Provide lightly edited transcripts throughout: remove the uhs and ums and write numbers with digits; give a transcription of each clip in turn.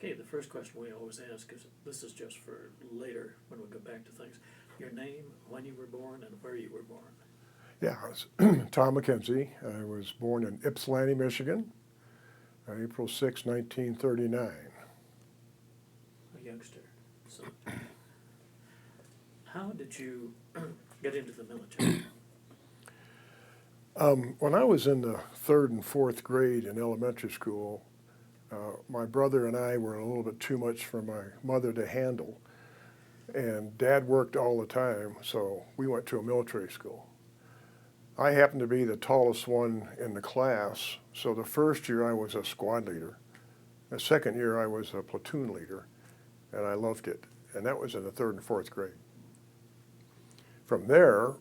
Okay, the first question we always ask is, this is just for later when we go back to things. Your name, when you were born, and where you were born. Yeah, I was Tom Mackenzie. I was born in Ypsilanti, Michigan, April 6, 1939. A youngster. So, how did you get into the military? When I was in the third and fourth grade in elementary school, my brother and I were a little bit too much for my mother to handle. And Dad worked all the time, so we went to a military school. I happened to be the tallest one in the class, so the first year I was a squad leader. The second year I was a platoon leader, and I loved it. And that was in the third and fourth grade. From there,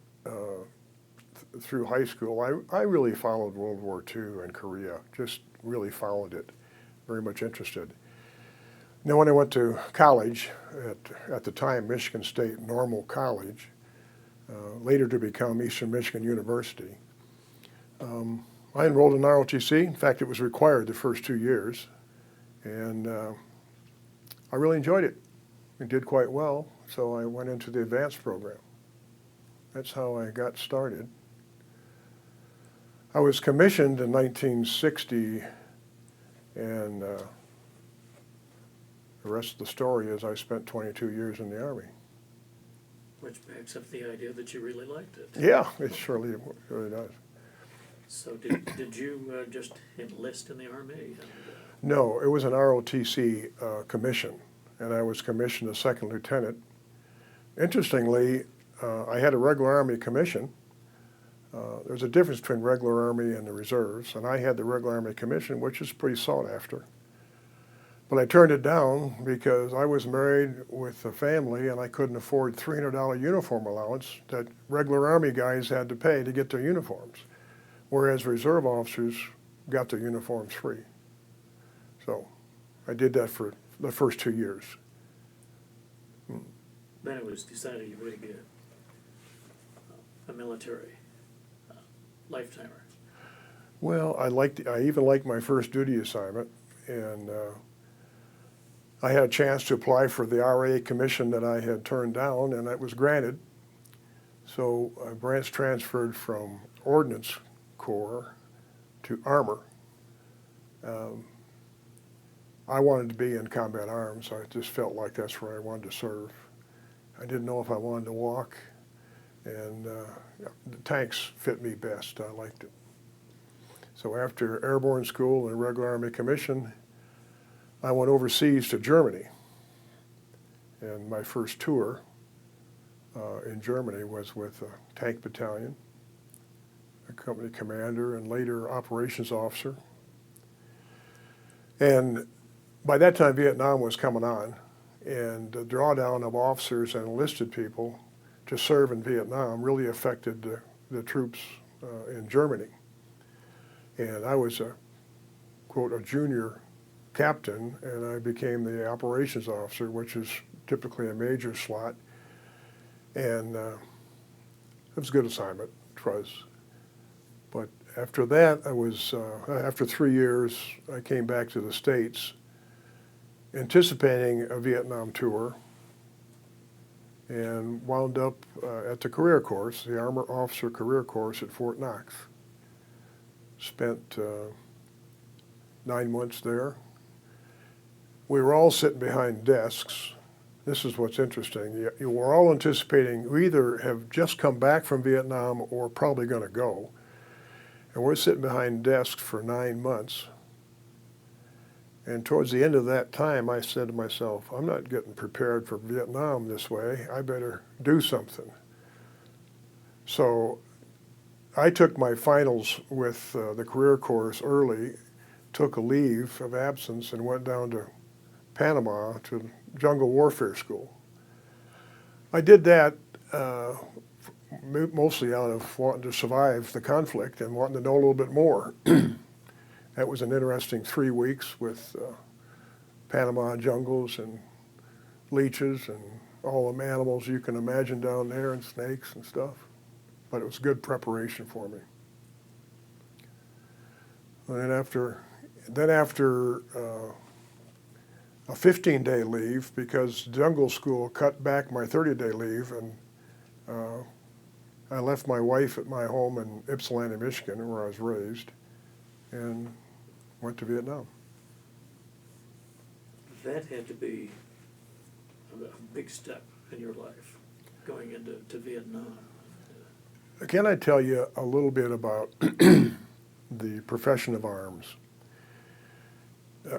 through high school, I really followed World War II and Korea, just really followed it, very much interested. Then when I went to college, at the time Michigan State Normal College, later to become Eastern Michigan University, I enrolled in ROTC. In fact, it was required the first 2 years, and I really enjoyed it. I did quite well, so I went into the advanced program. That's how I got started. I was commissioned in 1960, and the rest of the story is I spent 22 years in the Army. Which backs up the idea that you really liked it. Yeah, it surely does. So did you just enlist in the Army? And, No, it was an ROTC commission, and I was commissioned a second lieutenant. Interestingly, I had a regular Army commission. There's a difference between regular Army and the reserves, and I had the regular Army commission, which is pretty sought after. But I turned it down because I was married with a family and I couldn't afford $300 uniform allowance that regular Army guys had to pay to get their uniforms, whereas reserve officers got their uniforms free. So I did that for the first 2 years. Then it was decided you would be a military lifetimer. Well, I even liked my first duty assignment, and I had a chance to apply for the RA commission that I had turned down, and that was granted. So I branch transferred from Ordnance Corps to Armor. I wanted to be in combat arms. I just felt like that's where I wanted to serve. I didn't know if I wanted to walk, and the tanks fit me best. I liked it. So after airborne school and regular Army commission, I went overseas to Germany. And my first tour in Germany was with a tank battalion, a company commander, and later operations officer. And by that time, Vietnam was coming on, and the drawdown of officers and enlisted people to serve in Vietnam really affected the troops in Germany. And I was quote, a junior captain, and I became the operations officer, which is typically a major slot. And it was a good assignment, it was. But after that, after 3 years, I came back to the States, anticipating a Vietnam tour, and wound up at the career course, the Armor Officer Career Course at Fort Knox. Spent 9 months there. We were all sitting behind desks. This is what's interesting. You were all anticipating we either have just come back from Vietnam or probably going to go. And we're sitting behind desks for 9 months. And towards the end of that time, I said to myself, I'm not getting prepared for Vietnam this way. I better do something. So I took my finals with the career course early, took a leave of absence, and went down to Panama to jungle warfare school. I did that mostly out of wanting to survive the conflict and wanting to know a little bit more. That was an interesting 3 weeks with Panama jungles and leeches and all the animals you can imagine down there, and snakes and stuff. But it was good preparation for me. And then after a 15-day leave because jungle school cut back my 30-day leave, and I left my wife at my home in Ypsilanti, Michigan, where I was raised, and went to Vietnam. That had to be a big step in your life, going into Vietnam. Can I tell you a little bit about the profession of arms?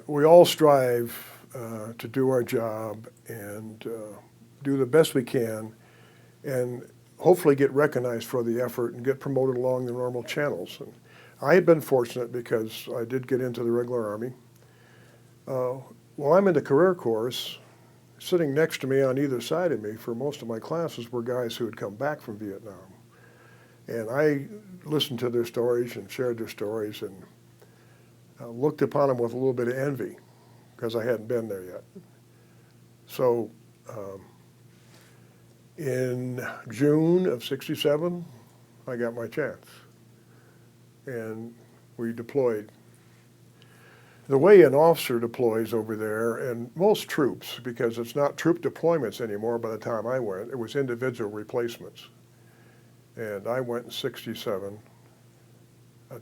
We all strive to do our job and do the best we can, and hopefully get recognized for the effort and get promoted along the normal channels. And I had been fortunate because I did get into the regular Army. While I'm in the career course, sitting next to me on either side of me for most of my classes were guys who had come back from Vietnam. And I listened to their stories and shared their stories and looked upon them with a little bit of envy because I hadn't been there yet. So in June of '67, I got my chance. And we deployed. The way an officer deploys over there, and most troops, because it's not troop deployments anymore by the time I went, it was individual replacements. And I went in '67,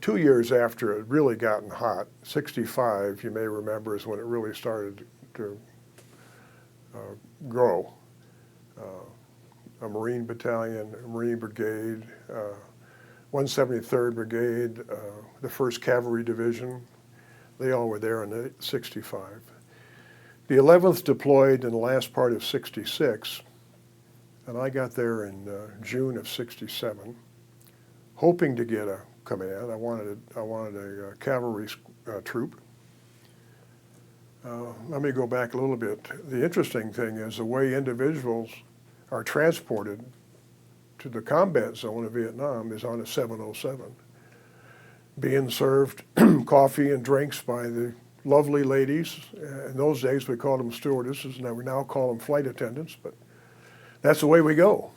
2 years after it had really gotten hot. '65, you may remember, is when it really started to grow. A Marine battalion, a Marine brigade, 173rd Brigade, the 1st Cavalry Division, they all were there in '65. The 11th deployed in the last part of '66, and I got there in June of '67, hoping to get a command. I wanted a cavalry troop. Let me go back a little bit. The interesting thing is the way individuals are transported to the combat zone of Vietnam is on a 707, being served coffee and drinks by the lovely ladies. In those days we called them stewardesses, and we now call them flight attendants, but that's the way we go.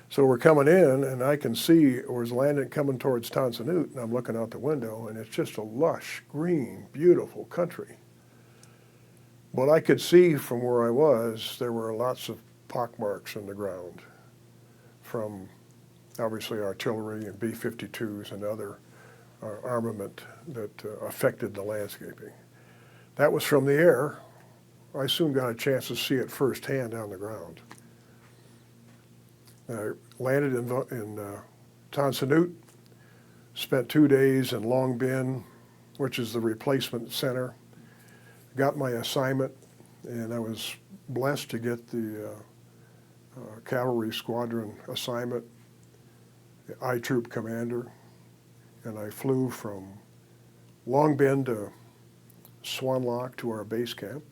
So we're coming in, and I can see we're landing coming towards Tan Son Nhut, and I'm looking out the window, and it's just a lush, green, beautiful country. But I could see from where I was, there were lots of pockmarks in the ground from obviously artillery and B-52s and other armament that affected the landscaping. That was from the air. I soon got a chance to see it firsthand on the ground. I landed in Tan Son Nhut, spent 2 days in Long Binh, which is the replacement center, got my assignment, and I was blessed to get the cavalry squadron assignment, I Troop commander, and I flew from Long Binh to Swan Lock to our base camp.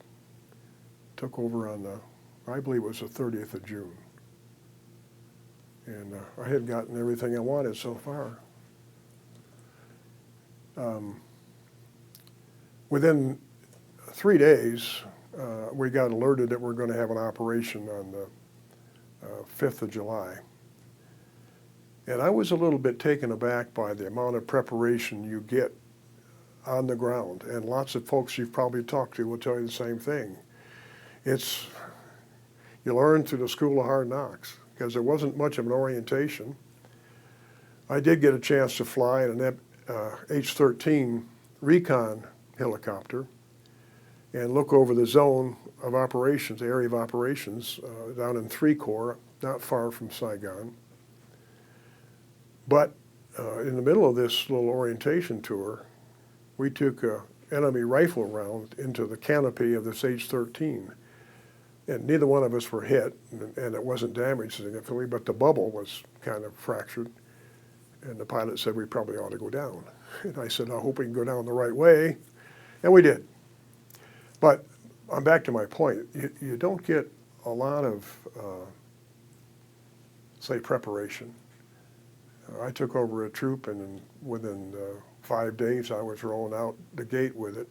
Took over on the, I believe it was the 30th of June. And I had gotten everything I wanted so far. Within 3 days, we got alerted that we're going to have an operation on the 5th of July. And I was a little bit taken aback by the amount of preparation you get on the ground. And lots of folks you've probably talked to will tell you the same thing. You learn through the school of hard knocks, because there wasn't much of an orientation. I did get a chance to fly in an H-13 recon helicopter and look over the zone of operations, the area of operations, down in 3 Corps, not far from Saigon. But in the middle of this little orientation tour, we took an enemy rifle round into the canopy of this H-13. And neither one of us were hit, and it wasn't damaged significantly, but the bubble was kind of fractured. And the pilot said we probably ought to go down. And I said, I hope we can go down the right way. And we did. But I'm back to my point. You don't get a lot of, say, preparation. I took over a troop, and within 5 days I was rolling out the gate with it.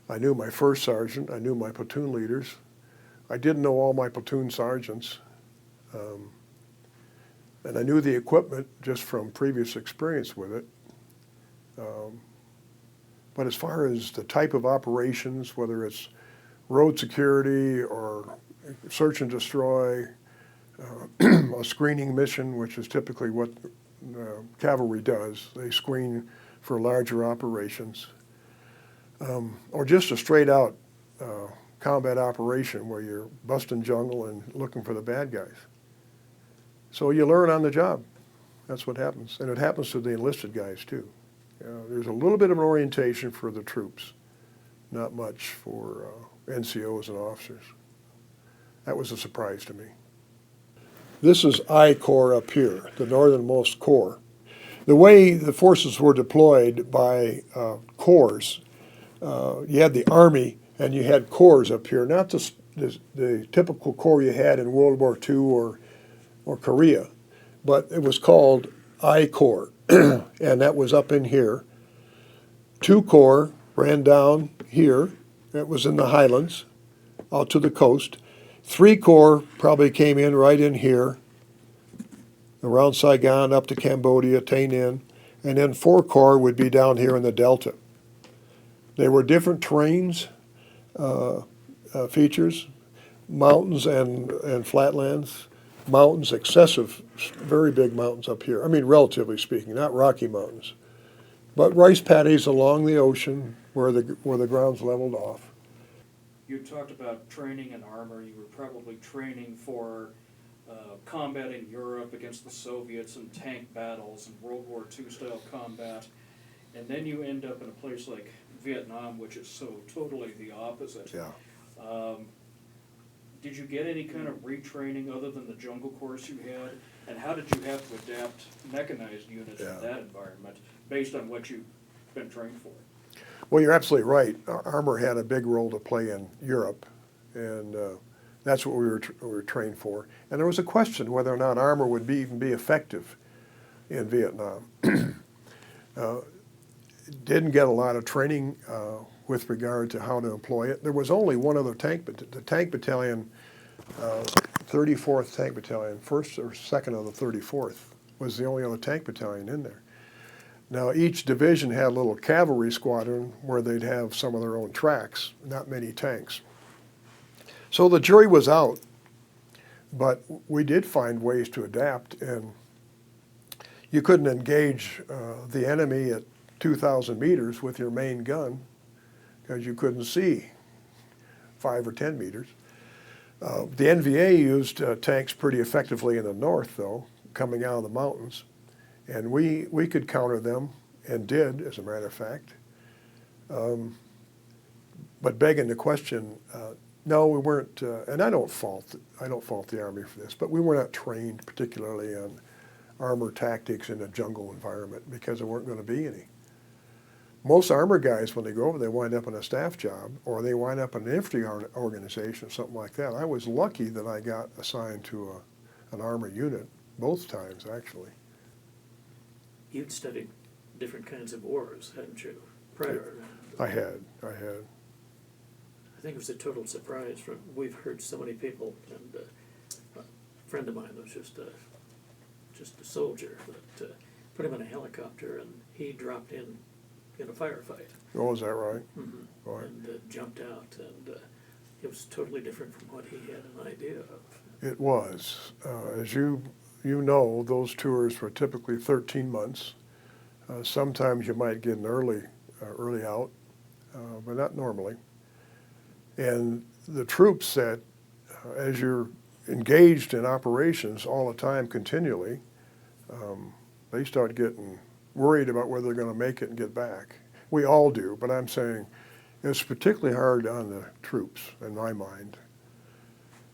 I knew my first sergeant. I knew my platoon leaders. I didn't know all my platoon sergeants. And I knew the equipment just from previous experience with it. But as far as the type of operations, whether it's road security or search and destroy, a screening mission, which is typically what cavalry does. They screen for larger operations, or just a straight out combat operation where you're busting jungle and looking for the bad guys. So you learn on the job. That's what happens. And it happens to the enlisted guys too. There's a little bit of an orientation for the troops, not much for NCOs and officers. That was a surprise to me. This is I Corps up here, the northernmost corps. The way the forces were deployed by corps, you had the Army and you had corps up here, not the typical corps you had in World War II or Korea, but it was called I Corps, and that was up in here. 2 Corps ran down here, that was in the highlands, out to the coast. 3 Corps probably came in right in here, around Saigon, up to Cambodia, Tay Ninh, and then 4 Corps would be down here in the Delta. They were different terrains, features, mountains and flatlands. Mountains, excessive, very big mountains up here. I mean, relatively speaking, not Rocky Mountains, but rice paddies along the ocean where the ground's leveled off. You talked about training in armor. You were probably training for combat in Europe against the Soviets and tank battles and World War II style combat. And then you end up in a place like Vietnam, which is so totally the opposite. Yeah. Did you get any kind of retraining other than the jungle course you had? And how did you have to adapt mechanized units in that environment based on what you've been trained for? Well, you're absolutely right. Armor had a big role to play in Europe, and that's what we were trained for. And there was a question whether or not armor would even be effective in Vietnam. Didn't get a lot of training with regard to how to employ it. There was only one other tank, but the tank battalion, 34th Tank Battalion, 1st or 2nd of the 34th, was the only other tank battalion in there. Now, each division had a little cavalry squadron where they'd have some of their own tracks, not many tanks. So the jury was out, but we did find ways to adapt, and you couldn't engage the enemy at 2,000 meters with your main gun because you couldn't see 5 or 10 meters. The NVA used tanks pretty effectively in the north, though, coming out of the mountains. And we could counter them, and did, as a matter of fact. But begging the question, no, we weren't, and I don't fault the Army for this, but we were not trained particularly on armor tactics in a jungle environment because there weren't going to be any. Most armor guys, when they go over, they wind up in a staff job, or they wind up in an infantry organization or something like that. I was lucky that I got assigned to an armor unit both times, actually. You'd studied different kinds of wars, hadn't you, prior? I had. I think it was a total surprise. We've heard so many people, and a friend of mine was just a soldier, but put him in a helicopter, and he dropped in a firefight. Oh, is that right? Mm-hmm. Right. And jumped out, and it was totally different from what he had an idea of. It was. As you know, those tours were typically 13 months. Sometimes you might get an early out, but not normally. And the troops that, as you're engaged in operations all the time, continually, they start getting worried about whether they're going to make it and get back. We all do, but I'm saying it's particularly hard on the troops, in my mind.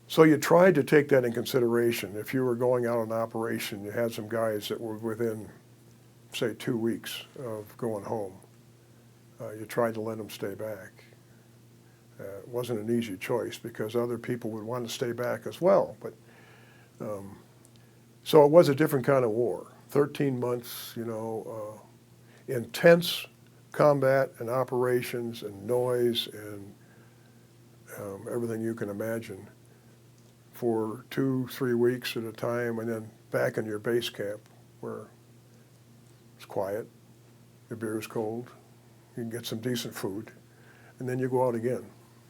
So you tried to take that in consideration. If you were going out on an operation, you had some guys that were within, say, 2 weeks of going home. You tried to let them stay back. It wasn't an easy choice because other people would want to stay back as well. But so it was a different kind of war. 13 months, intense combat and operations and noise and everything you can imagine for 2-3 weeks at a time, and then back in your base camp where it's quiet, your beer is cold, you can get some decent food, and then you go out again.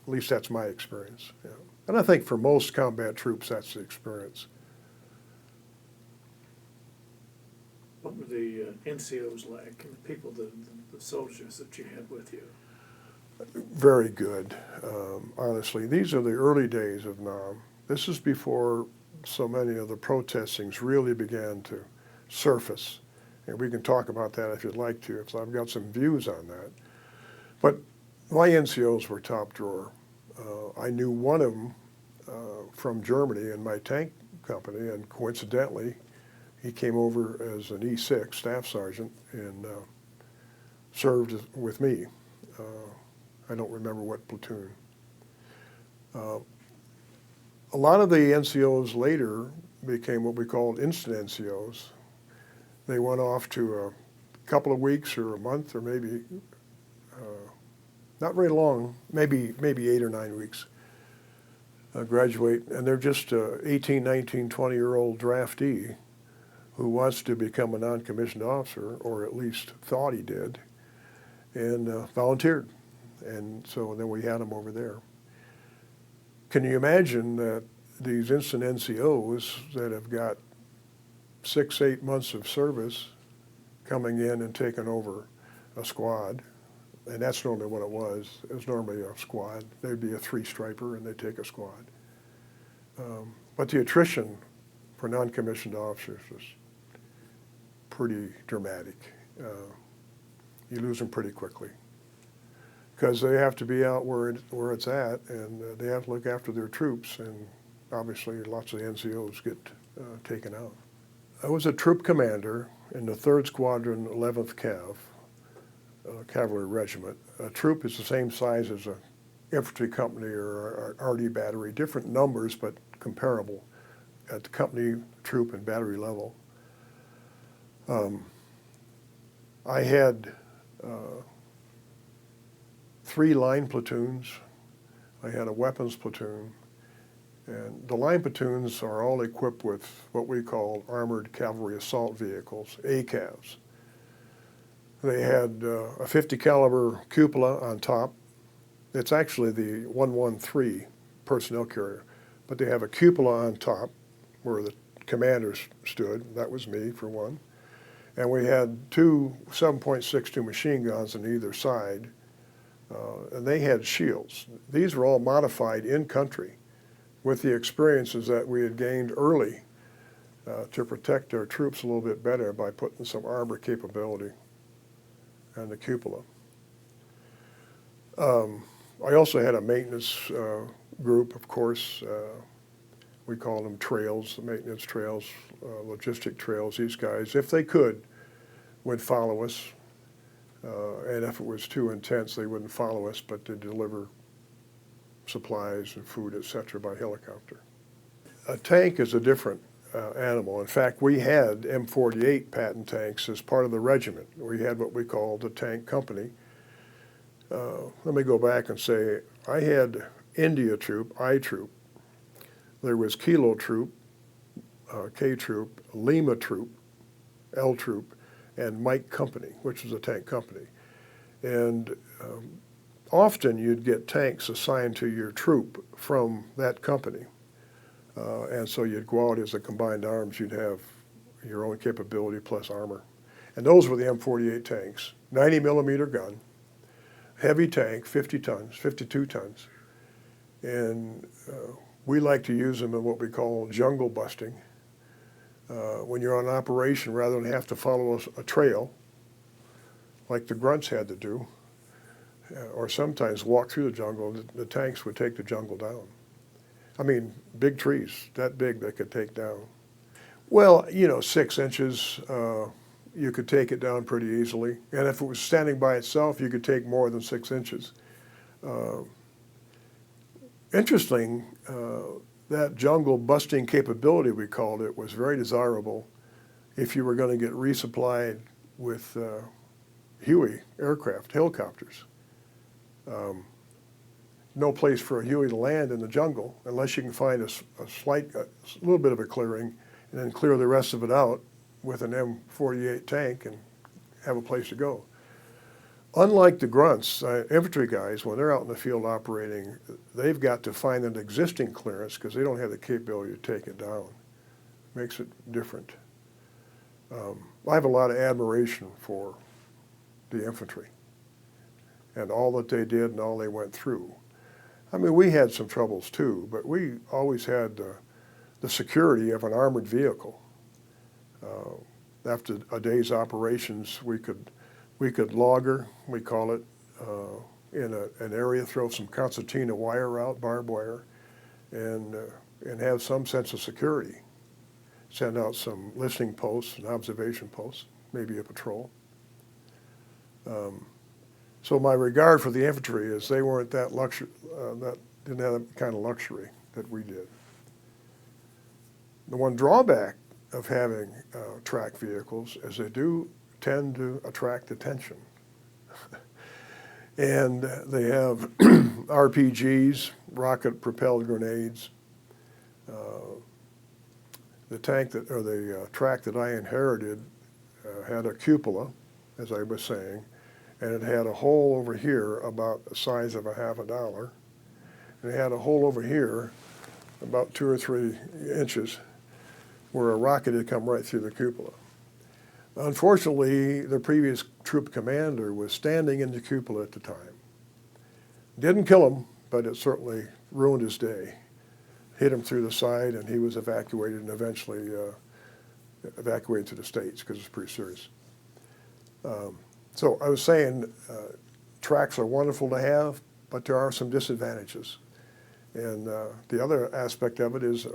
At least that's my experience. Yeah. And I think for most combat troops, that's the experience. What were the NCOs like, and the people, the soldiers that you had with you? Very good, honestly. These are the early days of NAM. This is before so many of the protestings really began to surface. And we can talk about that if you'd like to, because I've got some views on that. But my NCOs were top drawer. I knew one of them from Germany in my tank company, and coincidentally, he came over as an E6 staff sergeant and served with me. I don't remember what platoon. A lot of the NCOs later became what we called instant NCOs. They went off to a couple of weeks or a month or maybe, not very long, maybe 8 or 9 weeks, graduate, and they're just a 18, 19, 20-year-old draftee who wants to become a non-commissioned officer, or at least thought he did, and volunteered. And so then we had him over there. Can you imagine that these instant NCOs that have got 6, 8 months of service coming in and taking over a squad, and that's normally what it was. It was normally a squad. They'd be a 3-striper and they'd take a squad. But the attrition for non-commissioned officers was pretty dramatic. You lose them pretty quickly because they have to be out where it's at, and they have to look after their troops, and obviously lots of the NCOs get taken out. I was a troop commander in the 3rd Squadron, 11th Cav, Cavalry Regiment. A troop is the same size as an infantry company or RD battery, different numbers but comparable at the company, troop, and battery level. I had 3 line platoons. I had a weapons platoon. And the line platoons are all equipped with what we call Armored Cavalry Assault Vehicles, ACAVs. They had a 50 caliber cupola on top. It's actually the 113 personnel carrier, but they have a cupola on top where the commanders stood. That was me for one. And we had 2 7.62 machine guns on either side, and they had shields. These were all modified in country with the experiences that we had gained early to protect our troops a little bit better by putting some armor capability on the cupola. I also had a maintenance group, of course. We call them trails, the maintenance trails, logistic trails. These guys, if they could, would follow us. And if it was too intense, they wouldn't follow us, but they'd deliver supplies and food, etc., by helicopter. A tank is a different animal. In fact, we had M48 Patton tanks as part of the regiment. We had what we called the tank company. Let me go back and say, I had India Troop, I Troop. There was Kilo Troop, K Troop, Lima Troop, L Troop, and Mike Company, which was a tank company. And often you'd get tanks assigned to your troop from that company. And so you'd go out as a combined arms, you'd have your own capability plus armor. And those were the M48 tanks, 90 millimeter gun, heavy tank, 50 tons, 52 tons. And we like to use them in what we call jungle busting. When you're on an operation, rather than have to follow a trail, like the grunts had to do, or sometimes walk through the jungle, the tanks would take the jungle down. I mean, big trees, that big they could take down. Well, 6 inches, you could take it down pretty easily. And if it was standing by itself, you could take more than 6 inches. Interesting, that jungle busting capability, we called it, was very desirable if you were going to get resupplied with Huey aircraft, helicopters. No place for a Huey to land in the jungle unless you can find a little bit of a clearing and then clear the rest of it out with an M48 tank and have a place to go. unlike the grunts, infantry guys, when they're out in the field operating, they've got to find an existing clearance because they don't have the capability to take it down. Makes it different. I have a lot of admiration for the infantry and all that they did and all they went through. I mean, we had some troubles too, but we always had the security of an armored vehicle. After a day's operations, we could logger, we call it, in an area, throw some concertina wire out, barbed wire, and have some sense of security. Send out some listening posts and observation posts, maybe a patrol. So my regard for the infantry is they weren't that didn't have that kind of luxury that we did. The one drawback of having track vehicles is they do tend to attract attention. And they have RPGs, rocket-propelled grenades. The track that I inherited had a cupola, as I was saying, and it had a hole over here about the size of a $50, and it had a hole over here about 2 or 3 inches where a rocket had come right through the cupola. Unfortunately, the previous troop commander was standing in the cupola at the time. Didn't kill him, but it certainly ruined his day. Hit him through the side, and he was evacuated and eventually evacuated to the States because it's pretty serious. So I was saying tracks are wonderful to have, but there are some disadvantages. And the other aspect of it is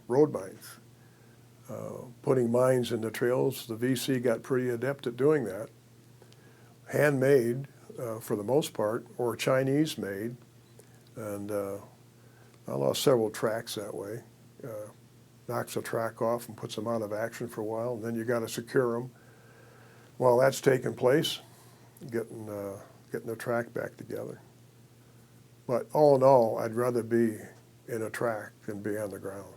road mines. Putting mines in the trails, the VC got pretty adept at doing that. Handmade for the most part, or Chinese made, and I lost several tracks that way. Knocks a track off and puts them out of action for a while, and then you got to secure them. While that's taking place, getting the track back together. But all in all, I'd rather be in a track than be on the ground.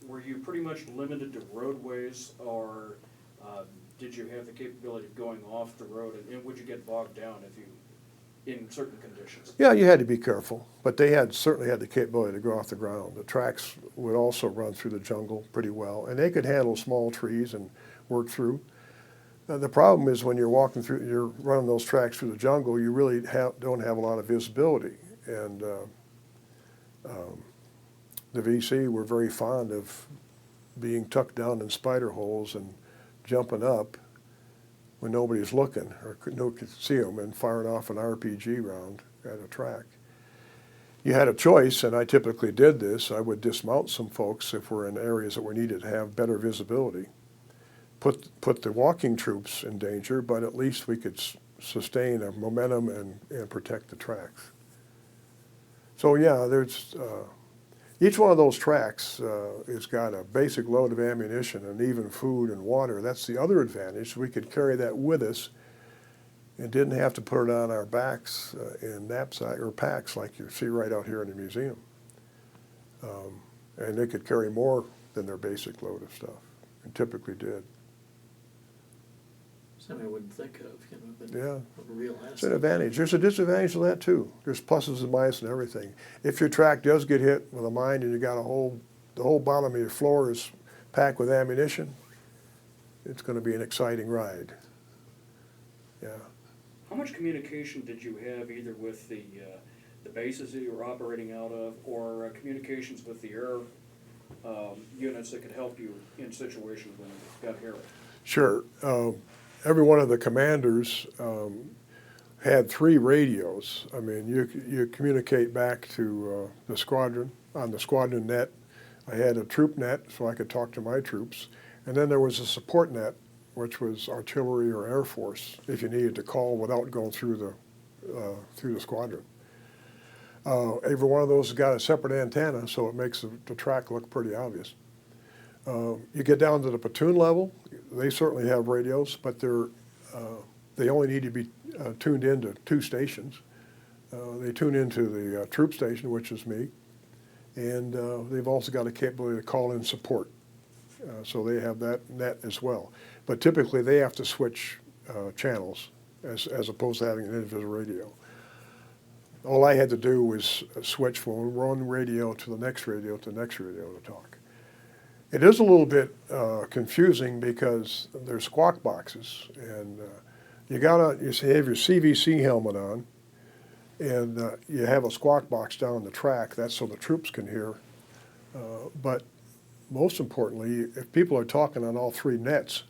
Were you pretty much limited to roadways, or did you have the capability of going off the road, and would you get bogged down in certain conditions? Yeah, you had to be careful, but they certainly had the capability to go off the ground. The tracks would also run through the jungle pretty well, and they could handle small trees and work through. The problem is when you're running those tracks through the jungle, you really don't have a lot of visibility, and the VC were very fond of being tucked down in spider holes and jumping up when nobody's looking or nobody could see them and firing off an RPG round at a track. You had a choice, and I typically did this. I would dismount some folks if we're in areas that we needed to have better visibility. Put the walking troops in danger, but at least we could sustain a momentum and protect the tracks. So yeah, there's each one of those tracks has got a basic load of ammunition and even food and water. That's the other advantage. We could carry that with us and didn't have to put it on our backs in knapsack or packs like you see right out here in the museum. And they could carry more than their basic load of stuff, and typically did. Something I wouldn't think of, but Yeah. a real asset. It's an advantage. There's a disadvantage to that too. There's pluses and minuses and everything. If your track does get hit with a mine and you got the whole bottom of your floor is packed with ammunition, it's going to be an exciting ride. Yeah. How much communication did you have either with the bases that you were operating out of, or communications with the air units that could help you in situations when it got hairy? Sure. Every one of the commanders had 3 radios. I mean, you communicate back to the squadron on the squadron net. I had a troop net so I could talk to my troops. And then there was a support net, which was artillery or Air Force, if you needed to call without going through the squadron. Every one of those has got a separate antenna, so it makes the track look pretty obvious. You get down to the platoon level, they certainly have radios, but they only need to be tuned into 2 stations. They tune into the troop station, which is me, and they've also got a capability to call in support. So they have that net as well. But typically they have to switch channels as opposed to having an individual radio. All I had to do was switch from one radio to the next radio to the next radio to talk. It is a little bit confusing because there's squawk boxes, and you have your CVC helmet on, and you have a squawk box down the track. That's so the troops can hear. But most importantly, if people are talking on all three nets,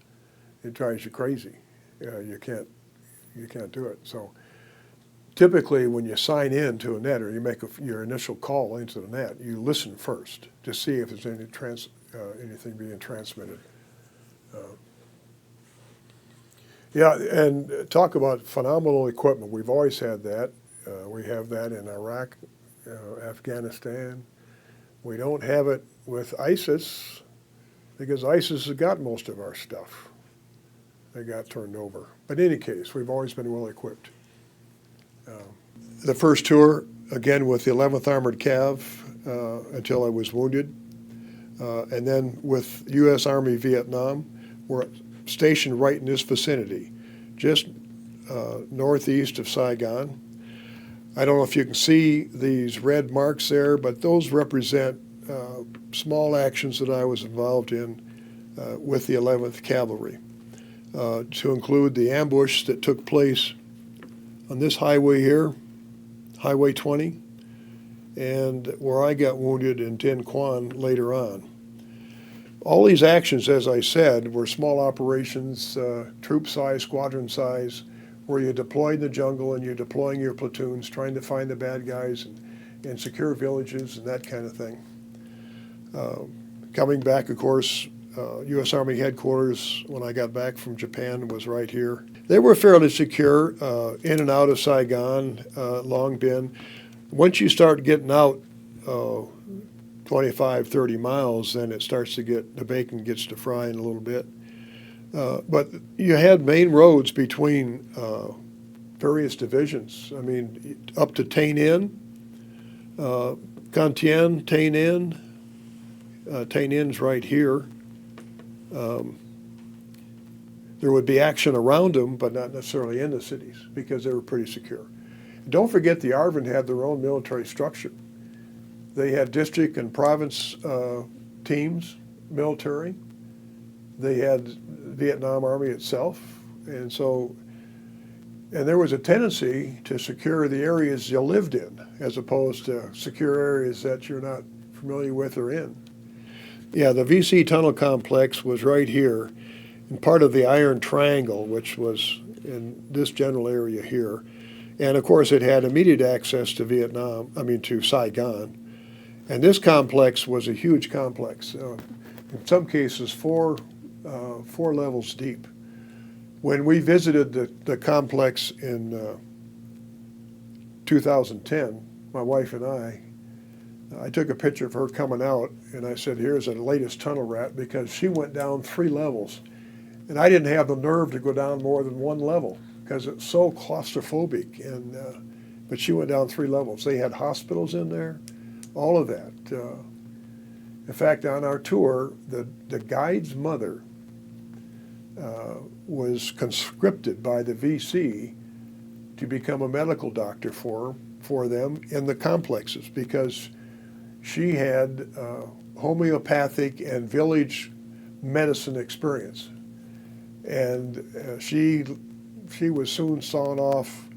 it drives you crazy. You can't do it. So typically, when you sign in to a net or you make your initial call into the net, you listen first to see if there's anything being transmitted. Yeah, and talk about phenomenal equipment. We've always had that. We have that in Iraq, Afghanistan. We don't have it with ISIS because ISIS has got most of our stuff. They got turned over. But in any case, we've always been well equipped. The first tour, again with the 11th Armored Cav until I was wounded. And then with U.S. Army Vietnam, we're stationed right in this vicinity, just northeast of Saigon. I don't know if you can see these red marks there, but those represent small actions that I was involved in with the 11th Cavalry, to include the ambush that took place on this highway here, Highway 20, and where I got wounded in Tin Quan later on. All these actions, as I said, were small operations, troop size, squadron size, where you deploy in the jungle and you're deploying your platoons, trying to find the bad guys and secure villages and that kind of thing. Coming back, of course, U.S. Army headquarters, when I got back from Japan, was right here. They were fairly secure, in and out of Saigon, Long Bin. Once you start getting out 25, 30 miles, then it starts to the bacon gets to frying a little bit. But you had main roads between various divisions. I mean, up to Tay Ninh, Con Thien, Tay Ninh. Tay Ninh's right here. There would be action around them, but not necessarily in the cities, because they were pretty secure. Don't forget the ARVN had their own military structure. They had district and province teams, military. They had the Vietnam Army itself. And there was a tendency to secure the areas you lived in, as opposed to secure areas that you're not familiar with or in. Yeah, the VC tunnel complex was right here, and part of the Iron Triangle, which was in this general area here. And of course, it had immediate access to to Saigon. And this complex was a huge complex, in some cases four levels deep. When we visited the complex in 2010, my wife and I took a picture of her coming out, and I said, here's the latest tunnel rat, because she went down 3 levels. And I didn't have the nerve to go down more than 1 level, because it's so claustrophobic. But she went down 3 levels. They had hospitals in there, all of that. In fact, on our tour, the guide's mother was conscripted by the VC to become a medical doctor for them in the complexes, because she had homeopathic and village medicine experience. And she was soon sawn off,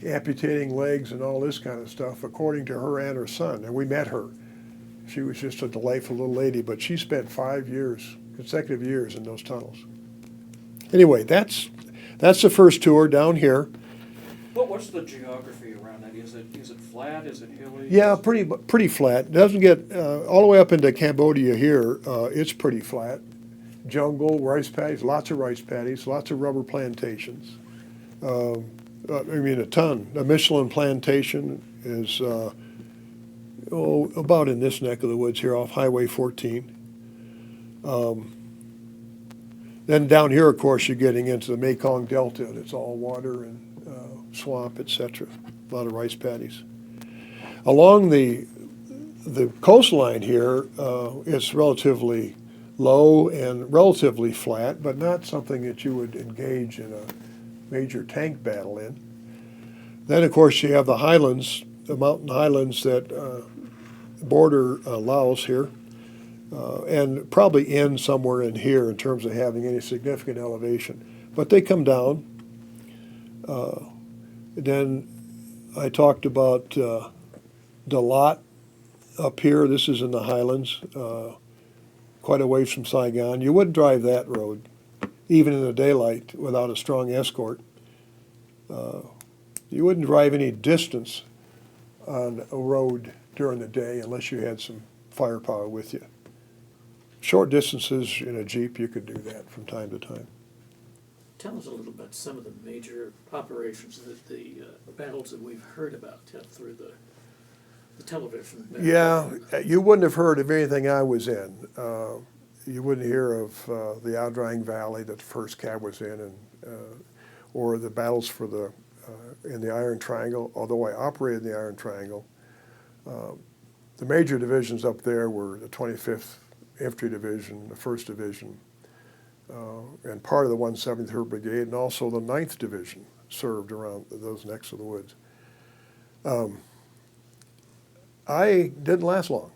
amputating legs and all this kind of stuff, according to her and her son. And we met her. She was just a delightful little lady, but she spent 5 years, consecutive years, in those tunnels. Anyway, that's the first tour down here. What's the geography around that? Is it flat? Is it hilly? Yeah, pretty flat. It doesn't get all the way up into Cambodia here. It's pretty flat. Jungle, rice paddies, lots of rice paddies, lots of rubber plantations. A ton. The Michelin plantation is about in this neck of the woods here off Highway 14. Then down here, of course, you're getting into the Mekong Delta. It's all water and swamp, etc. A lot of rice paddies. Along the coastline here, it's relatively low and relatively flat, but not something that you would engage in major tank battle in. Then, of course, you have the highlands, the mountain highlands that border Laos here, and probably end somewhere in here in terms of having any significant elevation. But they come down. Then I talked about Dalat up here. This is in the highlands, quite a ways from Saigon. You wouldn't drive that road, even in the daylight, without a strong escort. You wouldn't drive any distance on a road during the day unless you had some firepower with you. Short distances in a Jeep, you could do that from time to time. Tell us a little about some of the major operations, the battles that we've heard about through the television. Yeah, you wouldn't have heard of anything I was in. You wouldn't hear of the Outdrying Valley that the first cab was in, and or the battles for the in the Iron Triangle, although I operated in the Iron Triangle. The major divisions up there were the 25th Infantry Division, the 1st Division, and part of the 173rd Brigade, and also the 9th Division served around those necks of the woods. I didn't last long.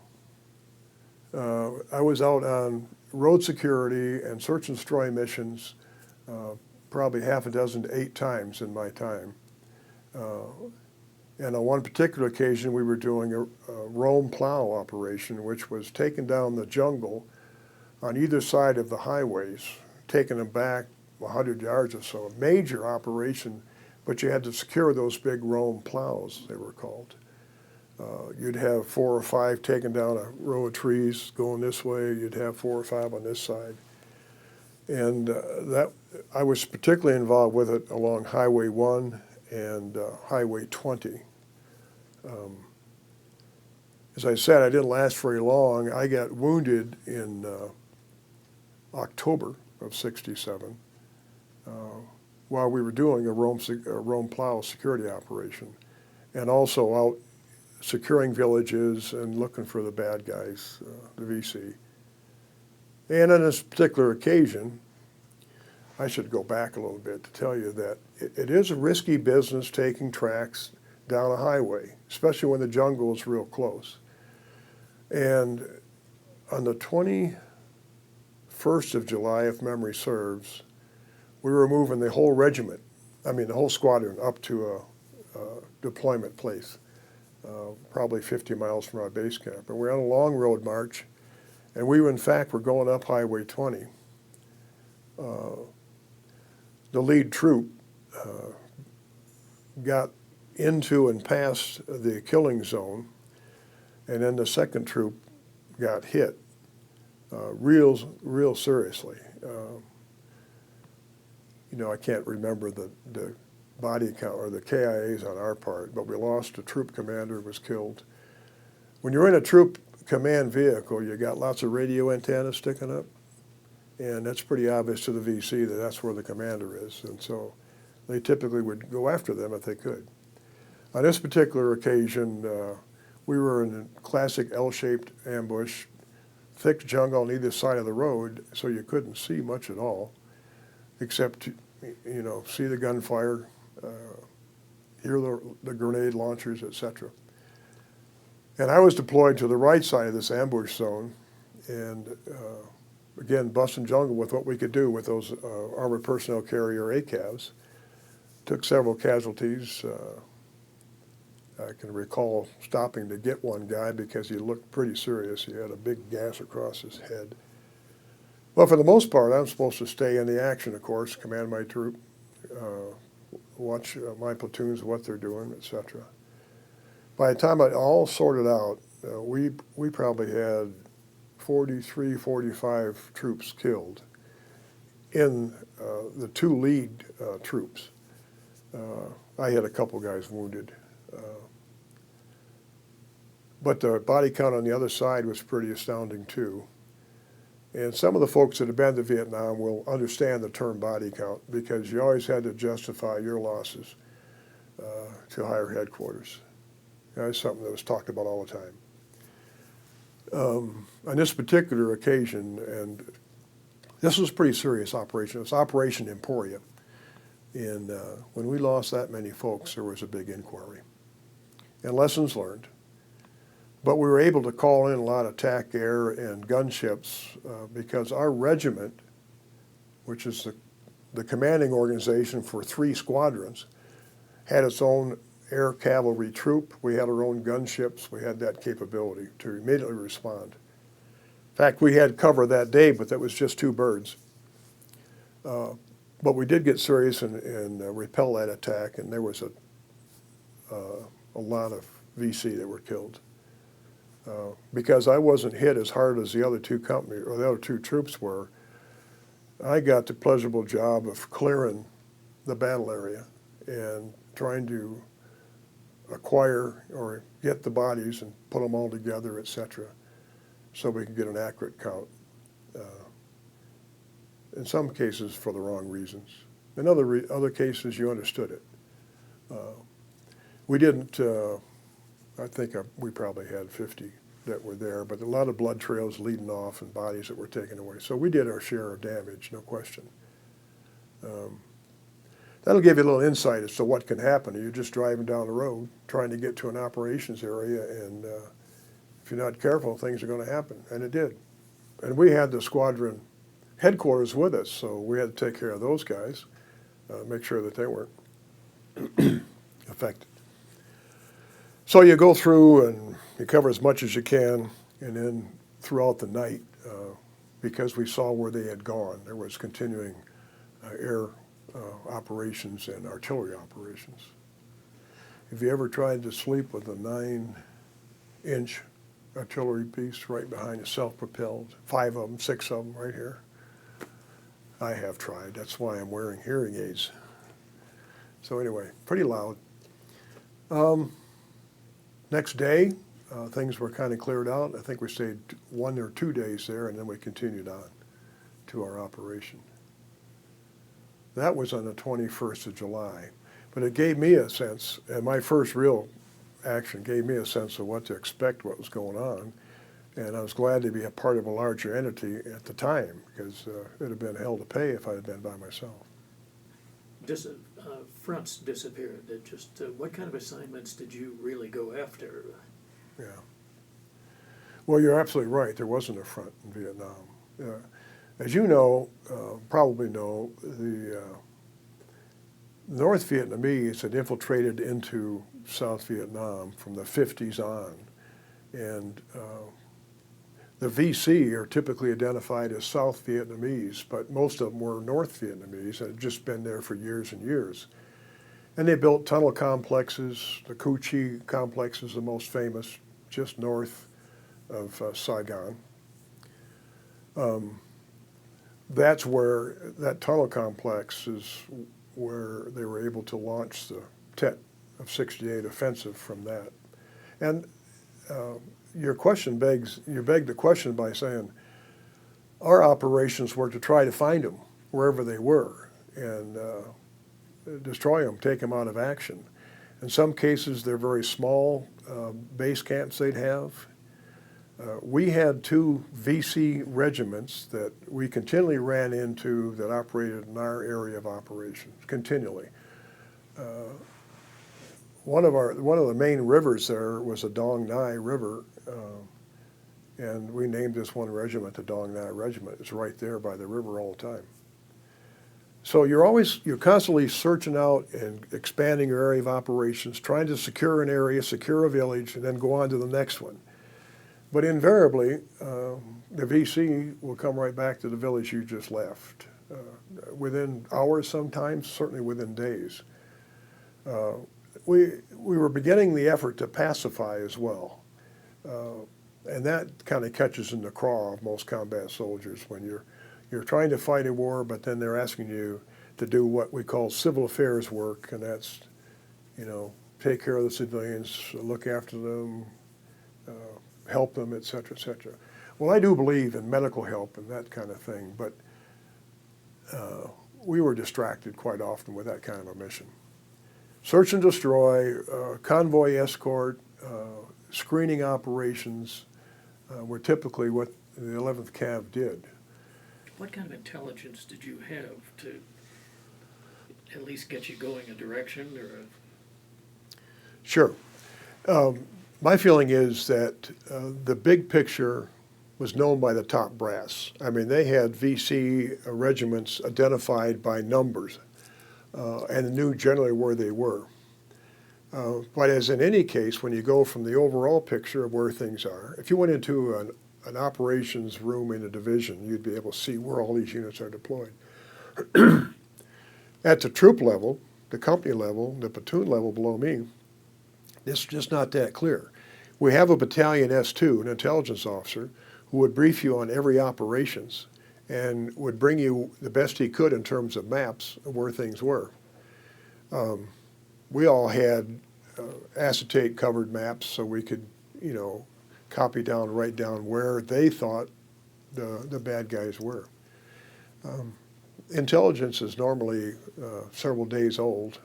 I was out on road security and search and destroy missions probably half a dozen to 8 times in my time. And on one particular occasion, we were doing a roam plow operation, which was taking down the jungle on either side of the highways, taking them back 100 yards or so. A major operation, but you had to secure those big roam plows, they were called. You'd have 4 or 5 taking down a row of trees going this way. You'd have 4 or 5 on this side. And that I was particularly involved with it along Highway 1 and Highway 20. As I said, I didn't last very long. I got wounded in October of '67 while we were doing a roam plow security operation, and also out securing villages and looking for the bad guys, the VC. And on this particular occasion, I should go back a little bit to tell you that it is a risky business taking tracks down a highway, especially when the jungle is real close. And on the 21st of July, if memory serves, we were moving the whole regiment, the whole squadron, up to a deployment place, probably 50 miles from our base camp. And we're on a long road march, and we, in fact, were going up Highway 20. The lead troop got into and past the killing zone, and then the second troop got hit real seriously. I can't remember the body count or the KIAs on our part, but we lost a troop commander who was killed. When you're in a troop command vehicle, you got lots of radio antennas sticking up, and that's pretty obvious to the VC that that's where the commander is, and so they typically would go after them if they could. On this particular occasion, we were in a classic L-shaped ambush, thick jungle on either side of the road, so you couldn't see much at all, except see the gunfire, hear the grenade launchers, etc. And I was deployed to the right side of this ambush zone, and again, busting jungle with what we could do with those armored personnel carrier ACAVs. Took several casualties. I can recall stopping to get one guy because he looked pretty serious. He had a big gash across his head. Well, for the most part, I'm supposed to stay in the action, of course, command my troop, watch my platoons, what they're doing, etc. By the time I all sorted out, we probably had 43, 45 troops killed in the 2 lead troops. I had a couple guys wounded. But the body count on the other side was pretty astounding too. And some of the folks that have been to Vietnam will understand the term body count because you always had to justify your losses to higher headquarters. That's something that was talked about all the time. On this particular occasion, and this was a pretty serious operation, it was Operation Emporia. And when we lost that many folks, there was a big inquiry. And lessons learned. But we were able to call in a lot of TAC air and gunships because our regiment, which is the commanding organization for 3 squadrons, had its own air cavalry troop. We had our own gunships. We had that capability to immediately respond. In fact, we had cover that day, but that was just 2 birds. But we did get serious and repel that attack, and there was a lot of VC that were killed. Because I wasn't hit as hard as the other 2 companies or the other 2 troops were, I got the pleasurable job of clearing the battle area and trying to acquire or get the bodies and put them all together, etc., so we could get an accurate count. In some cases for the wrong reasons. In other cases, you understood it. We didn't, I think we probably had 50 that were there, but a lot of blood trails leading off and bodies that were taken away. So we did our share of damage, no question. That'll give you a little insight as to what can happen. You're just driving down the road trying to get to an operations area, and if you're not careful, things are going to happen, and it did. And we had the squadron headquarters with us, so we had to take care of those guys, make sure that they weren't affected. So you go through and you cover as much as you can, and then throughout the night, because we saw where they had gone, there was continuing air operations and artillery operations. Have you ever tried to sleep with a 9-inch artillery piece right behind a self-propelled? 5 of them, 6 of them right here. I have tried. That's why I'm wearing hearing aids. So anyway, pretty loud. Next day, things were kind of cleared out. I think we stayed 1 or 2 days there, and then we continued on to our operation. That was on the 21st of July. But it gave me a sense, and my first real action gave me a sense of what to expect, what was going on. And I was glad to be a part of a larger entity at the time, because it would have been hell to pay if I had been by myself. Fronts disappeared. It just, what kind of assignments did you really go after? Yeah. Well, you're absolutely right. There wasn't a front in Vietnam. As you know, probably know, the North Vietnamese had infiltrated into South Vietnam from the 50s on. And the VC are typically identified as South Vietnamese, but most of them were North Vietnamese and had just been there for years and years. And they built tunnel complexes. The Cu Chi complex is the most famous, just north of Saigon. That's where that tunnel complex is where they were able to launch the Tet of '68 offensive from that. And your question you beg the question by saying our operations were to try to find them wherever they were and destroy them, take them out of action. In some cases, they're very small base camps they'd have. We had 2 VC regiments that we continually ran into that operated in our area of operations, continually. One of the main rivers there was the Dong Nai River, and we named this one regiment the Dong Nai Regiment. It's right there by the river all the time. So you're constantly searching out and expanding your area of operations, trying to secure an area, secure a village, and then go on to the next one. But invariably, the VC will come right back to the village you just left, within hours sometimes, certainly within days. We were beginning the effort to pacify as well. And that kind of catches in the craw of most combat soldiers when you're trying to fight a war, but then they're asking you to do what we call civil affairs work, and that's, take care of the civilians, look after them, help them, et cetera, et cetera. Well, I do believe in medical help and that kind of thing, but we were distracted quite often with that kind of a mission. Search and destroy, convoy escort, screening operations were typically what the 11th Cav did. What kind of intelligence did you have to at least get you going a direction or a? Sure. My feeling is that the big picture was known by the top brass. I mean, they had VC regiments identified by numbers and knew generally where they were. But as in any case, when you go from the overall picture of where things are, if you went into an operations room in a division, you'd be able to see where all these units are deployed. At the troop level, the company level, the platoon level below me, it's just not that clear. We have a battalion S2, an intelligence officer, who would brief you on every operations and would bring you the best he could in terms of maps of where things were. We all had acetate covered maps so we could, copy down, write down where they thought the bad guys were. Intelligence is normally several days old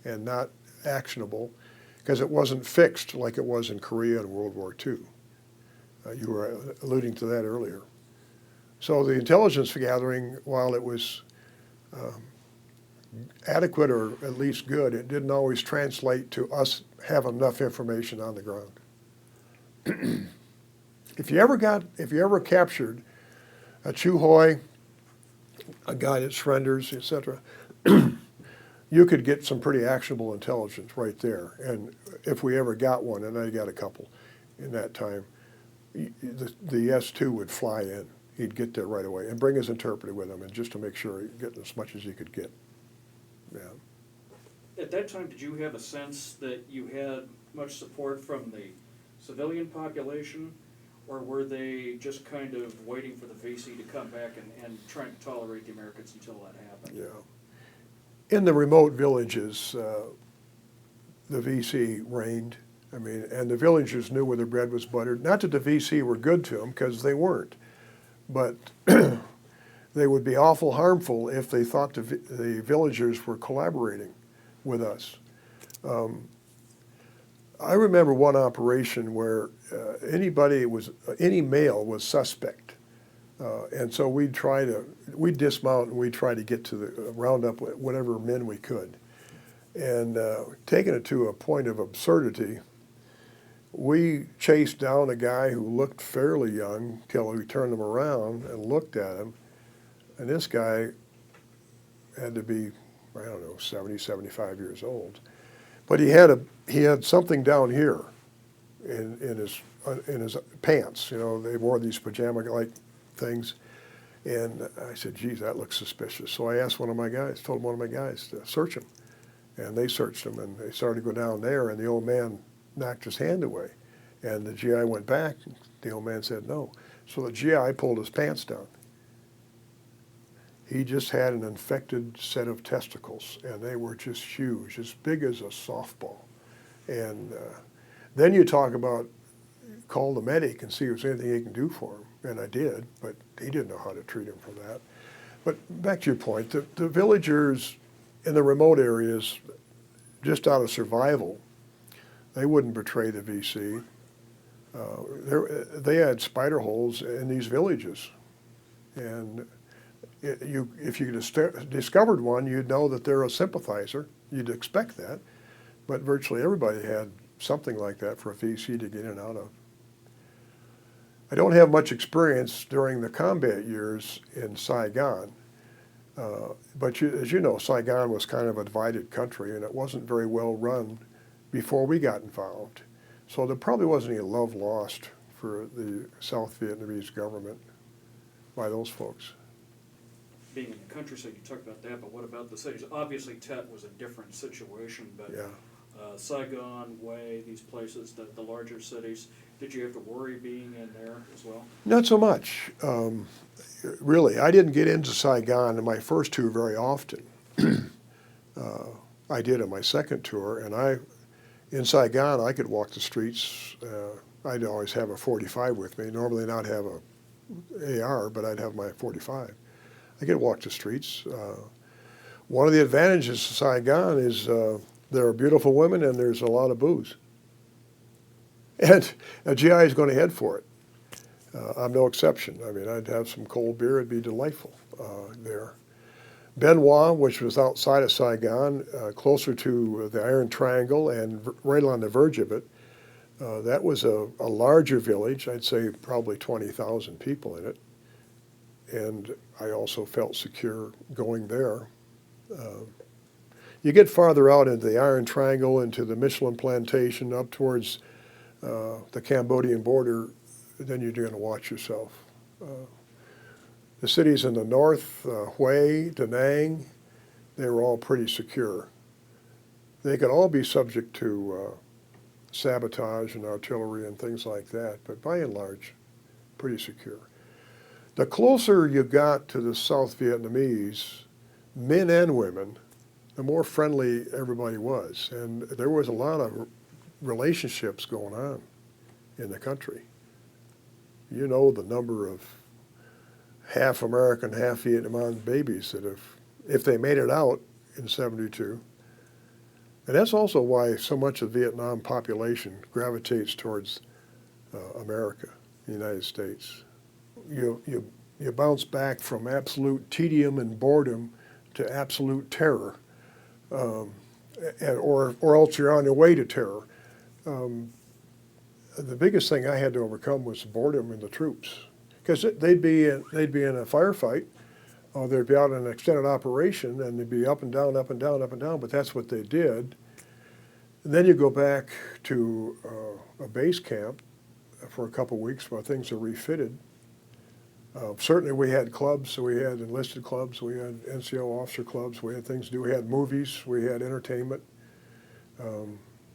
and not actionable because it wasn't fixed like it was in Korea and World War II. You were alluding to that earlier. So the intelligence gathering, while it was adequate or at least good, it didn't always translate to us have enough information on the ground. If you ever captured a Chuhoi, a guy that surrenders, etc., you could get some pretty actionable intelligence right there. And if we ever got one, and I got a couple in that time, the S2 would fly in. He'd get there right away and bring his interpreter with him, and just to make sure he'd get as much as he could get. Yeah. At that time, did you have a sense that you had much support from the civilian population, or were they just kind of waiting for the VC to come back and trying to tolerate the Americans until that happened? Yeah. In the remote villages, the VC reigned. I mean, and the villagers knew where their bread was buttered. Not that the VC were good to them, because they weren't, but they would be awful harmful if they thought the villagers were collaborating with us. I remember one operation where any male was suspect. And so we'd dismount and we'd try to get to round up whatever men we could. And taking it to a point of absurdity, we chased down a guy who looked fairly young till we turned him around and looked at him. And this guy had to be, 70, 75 years old. But he had something down here in his pants. They wore these pajama-like things. And I said, geez, that looks suspicious. So I asked told one of my guys to search him. And they searched him, and they started to go down there, and the old man knocked his hand away. And the GI went back, and the old man said no. So the GI pulled his pants down. He just had an infected set of testicles, and they were just huge, as big as a softball. And then you talk about call the medic and see if there's anything he can do for him. And I did, but he didn't know how to treat him for that. But back to your point, the villagers in the remote areas, just out of survival, they wouldn't betray the VC. They had spider holes in these villages. And if you discovered one, you'd know that they're a sympathizer. You'd expect that. But virtually everybody had something like that for a VC to get in and out of. I don't have much experience during the combat years in Saigon. But as you know, Saigon was kind of a divided country, and it wasn't very well run before we got involved. So there probably wasn't any love lost for the South Vietnamese government by those folks. Being in the countryside, you talked about that, but what about the cities? Obviously, Tet was a different situation, but Yeah. Saigon, Hue, these places, the larger cities, did you have to worry being in there as well? Not so much. Really, I didn't get into Saigon in my first tour very often. I did on my second tour, and in Saigon, I could walk the streets. I'd always have a 45 with me. Normally not have a AR, but I'd have my 45. I could walk the streets. One of the advantages of Saigon is there are beautiful women and there's a lot of booze. And a GI is going to head for it. I'm no exception. I mean, I'd have some cold beer. It'd be delightful there. Benoit, which was outside of Saigon, closer to the Iron Triangle and right on the verge of it, that was a larger village. I'd say probably 20,000 people in it. And I also felt secure going there. You get farther out into the Iron Triangle, into the Michelin Plantation, up towards the Cambodian border, then you're going to watch yourself. The cities in the north, Hue, Da Nang, they were all pretty secure. They could all be subject to sabotage and artillery and things like that, but by and large, pretty secure. The closer you got to the South Vietnamese, men and women, the more friendly everybody was. And there was a lot of relationships going on in the country. You know the number of half American, half Vietnamese babies that have, if they made it out in '72. And that's also why so much of the Vietnam population gravitates towards America, the United States. You bounce back from absolute tedium and boredom to absolute terror, or else you're on your way to terror. The biggest thing I had to overcome was boredom in the troops, because they'd be in a firefight, or they'd be out in an extended operation, and they'd be up and down, up and down, up and down. But that's what they did. And then you go back to a base camp for a couple of weeks while things are refitted. Certainly we had clubs, so we had enlisted clubs, we had NCO officer clubs, we had things to do, we had movies, we had entertainment,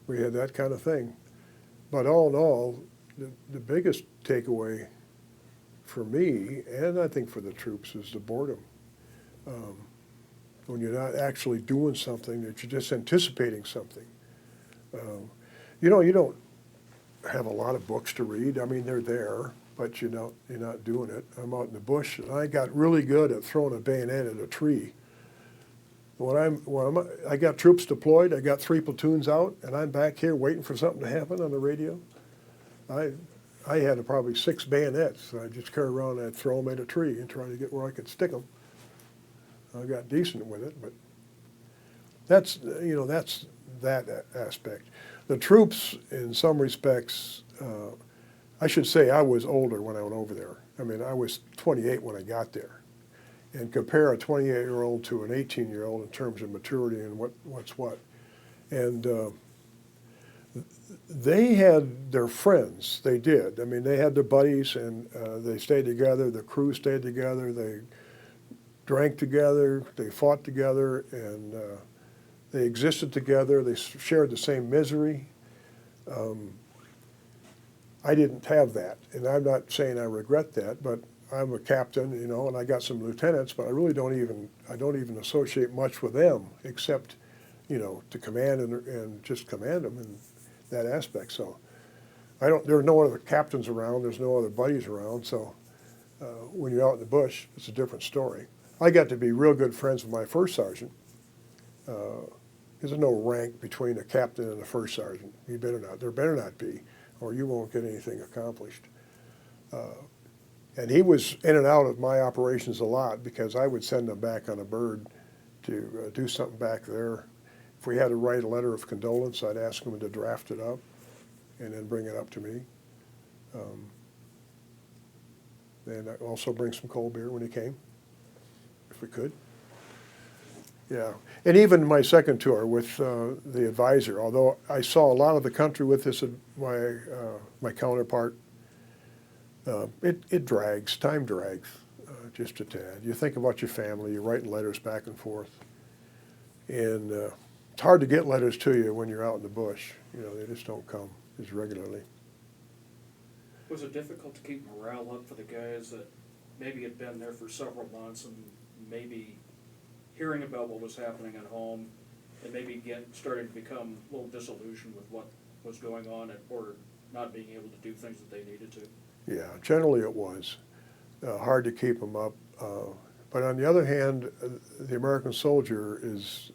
we had that kind of thing. But all in all, the biggest takeaway for me, and I think for the troops, is the boredom. When you're not actually doing something, that you're just anticipating something. You know, you don't have a lot of books to read. I mean, they're there, but you're not doing it. I'm out in the bush, and I got really good at throwing a bayonet at a tree. When I got troops deployed, I got 3 platoons out, and I'm back here waiting for something to happen on the radio. I had probably 6 bayonets. I just carry around and I'd throw them at a tree and try to get where I could stick them. I got decent with it, but that's that aspect. The troops, in some respects, I should say I was older when I went over there. I mean, I was 28 when I got there. And compare a 28-year-old to an 18-year-old in terms of maturity and what's what. And they had their friends, they did. I mean, they had their buddies, and they stayed together, the crew stayed together, they drank together, they fought together, and they existed together, they shared the same misery. I didn't have that, and I'm not saying I regret that, but I'm a captain, you know, and I got some lieutenants, but I really don't even associate much with them, except, you know, to command and just command them in that aspect. So there are no other captains around, there's no other buddies around, so when you're out in the bush, it's a different story. I got to be real good friends with my first sergeant. There's no rank between a captain and a first sergeant. You better not. There better not be, or you won't get anything accomplished. And he was in and out of my operations a lot because I would send him back on a bird to do something back there. If we had to write a letter of condolence, I'd ask him to draft it up and then bring it up to me. And I'd also bring some cold beer when he came, if we could. Yeah, and even my second tour with the advisor, although I saw a lot of the country with this, my counterpart, it drags, time drags just a tad. You think about your family, you're writing letters back and forth, and it's hard to get letters to you when you're out in the bush. You know, they just don't come as regularly. Was it difficult to keep morale up for the guys that maybe had been there for several months and maybe hearing about what was happening at home and maybe starting to become a little disillusioned with what was going on or not being able to do things that they needed to? Yeah, generally it was hard to keep them up. But on the other hand, the American soldier is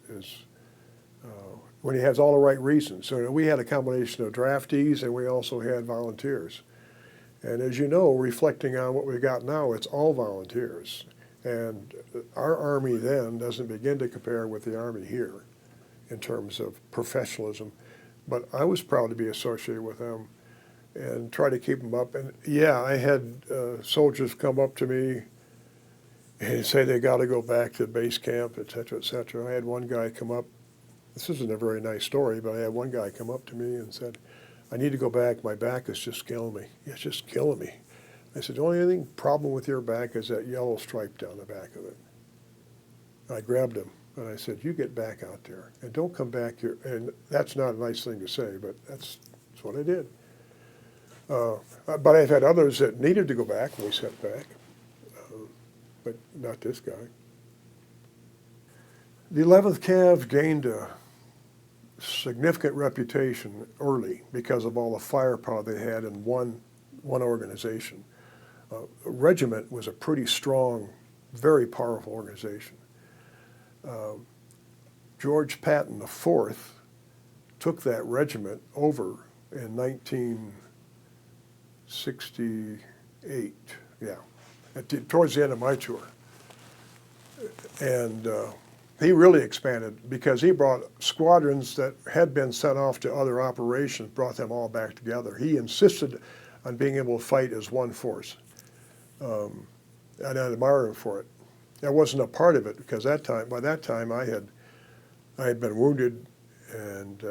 when he has all the right reasons. So we had a combination of draftees and we also had volunteers. And as you know, reflecting on what we've got now, it's all volunteers. And our Army then doesn't begin to compare with the Army here in terms of professionalism. But I was proud to be associated with them and try to keep them up. And yeah, I had soldiers come up to me and say they got to go back to base camp, et cetera, et cetera. I had one guy come up. This isn't a very nice story, but I had one guy come up to me and said, I need to go back. My back is just killing me. It's just killing me. I said, the only problem with your back is that yellow stripe down the back of it. I grabbed him and I said, you get back out there and don't come back here. And that's not a nice thing to say, but that's what I did. But I've had others that needed to go back and we sent back, but not this guy. The 11th Cav gained a significant reputation early because of all the firepower they had in one organization. Regiment was a pretty strong, very powerful organization. George Patton IV took that regiment over in 1968, towards the end of my tour. And he really expanded because he brought squadrons that had been sent off to other operations, brought them all back together. He insisted on being able to fight as one force. And I admire him for it. I wasn't a part of it because by that time I had been wounded and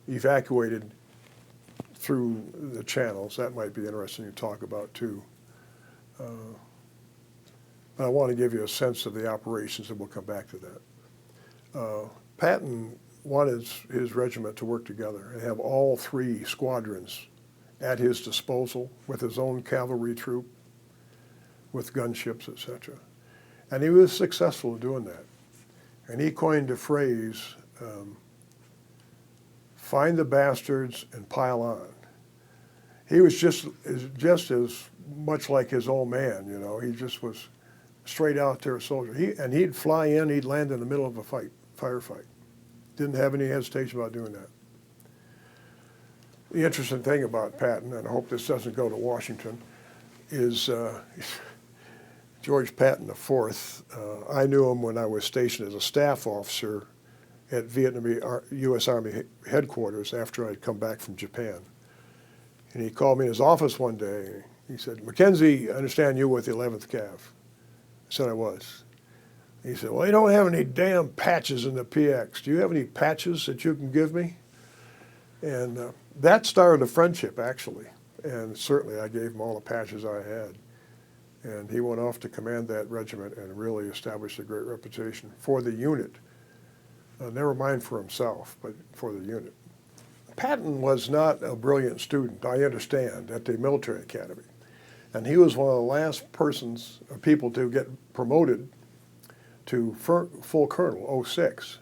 evacuated through the channels. That might be interesting to talk about too. But I want to give you a sense of the operations, and we'll come back to that. Patton wanted his regiment to work together and have all three squadrons at his disposal with his own cavalry troop, with gunships, etc. And he was successful in doing that. And he coined a phrase, find the bastards and pile on. He was just as much like his old man, you know. He just was straight out there soldier. He'd fly in, he'd land in the middle of a firefight. Didn't have any hesitation about doing that. The interesting thing about Patton, and I hope this doesn't go to Washington, is George Patton IV. I knew him when I was stationed as a staff officer at U.S. Army headquarters after I'd come back from Japan. And he called me in his office one day. He said, Mackenzie, I understand you with the 11th Cav. I said I was. He said, well, you don't have any damn patches in the PX. Do you have any patches that you can give me? And that started a friendship, actually. And certainly I gave him all the patches I had. And he went off to command that regiment and really established a great reputation for the unit. Never mind for himself, but for the unit. Patton was not a brilliant student, I understand, at the military academy. And he was one of the last people to get promoted to full colonel, 06.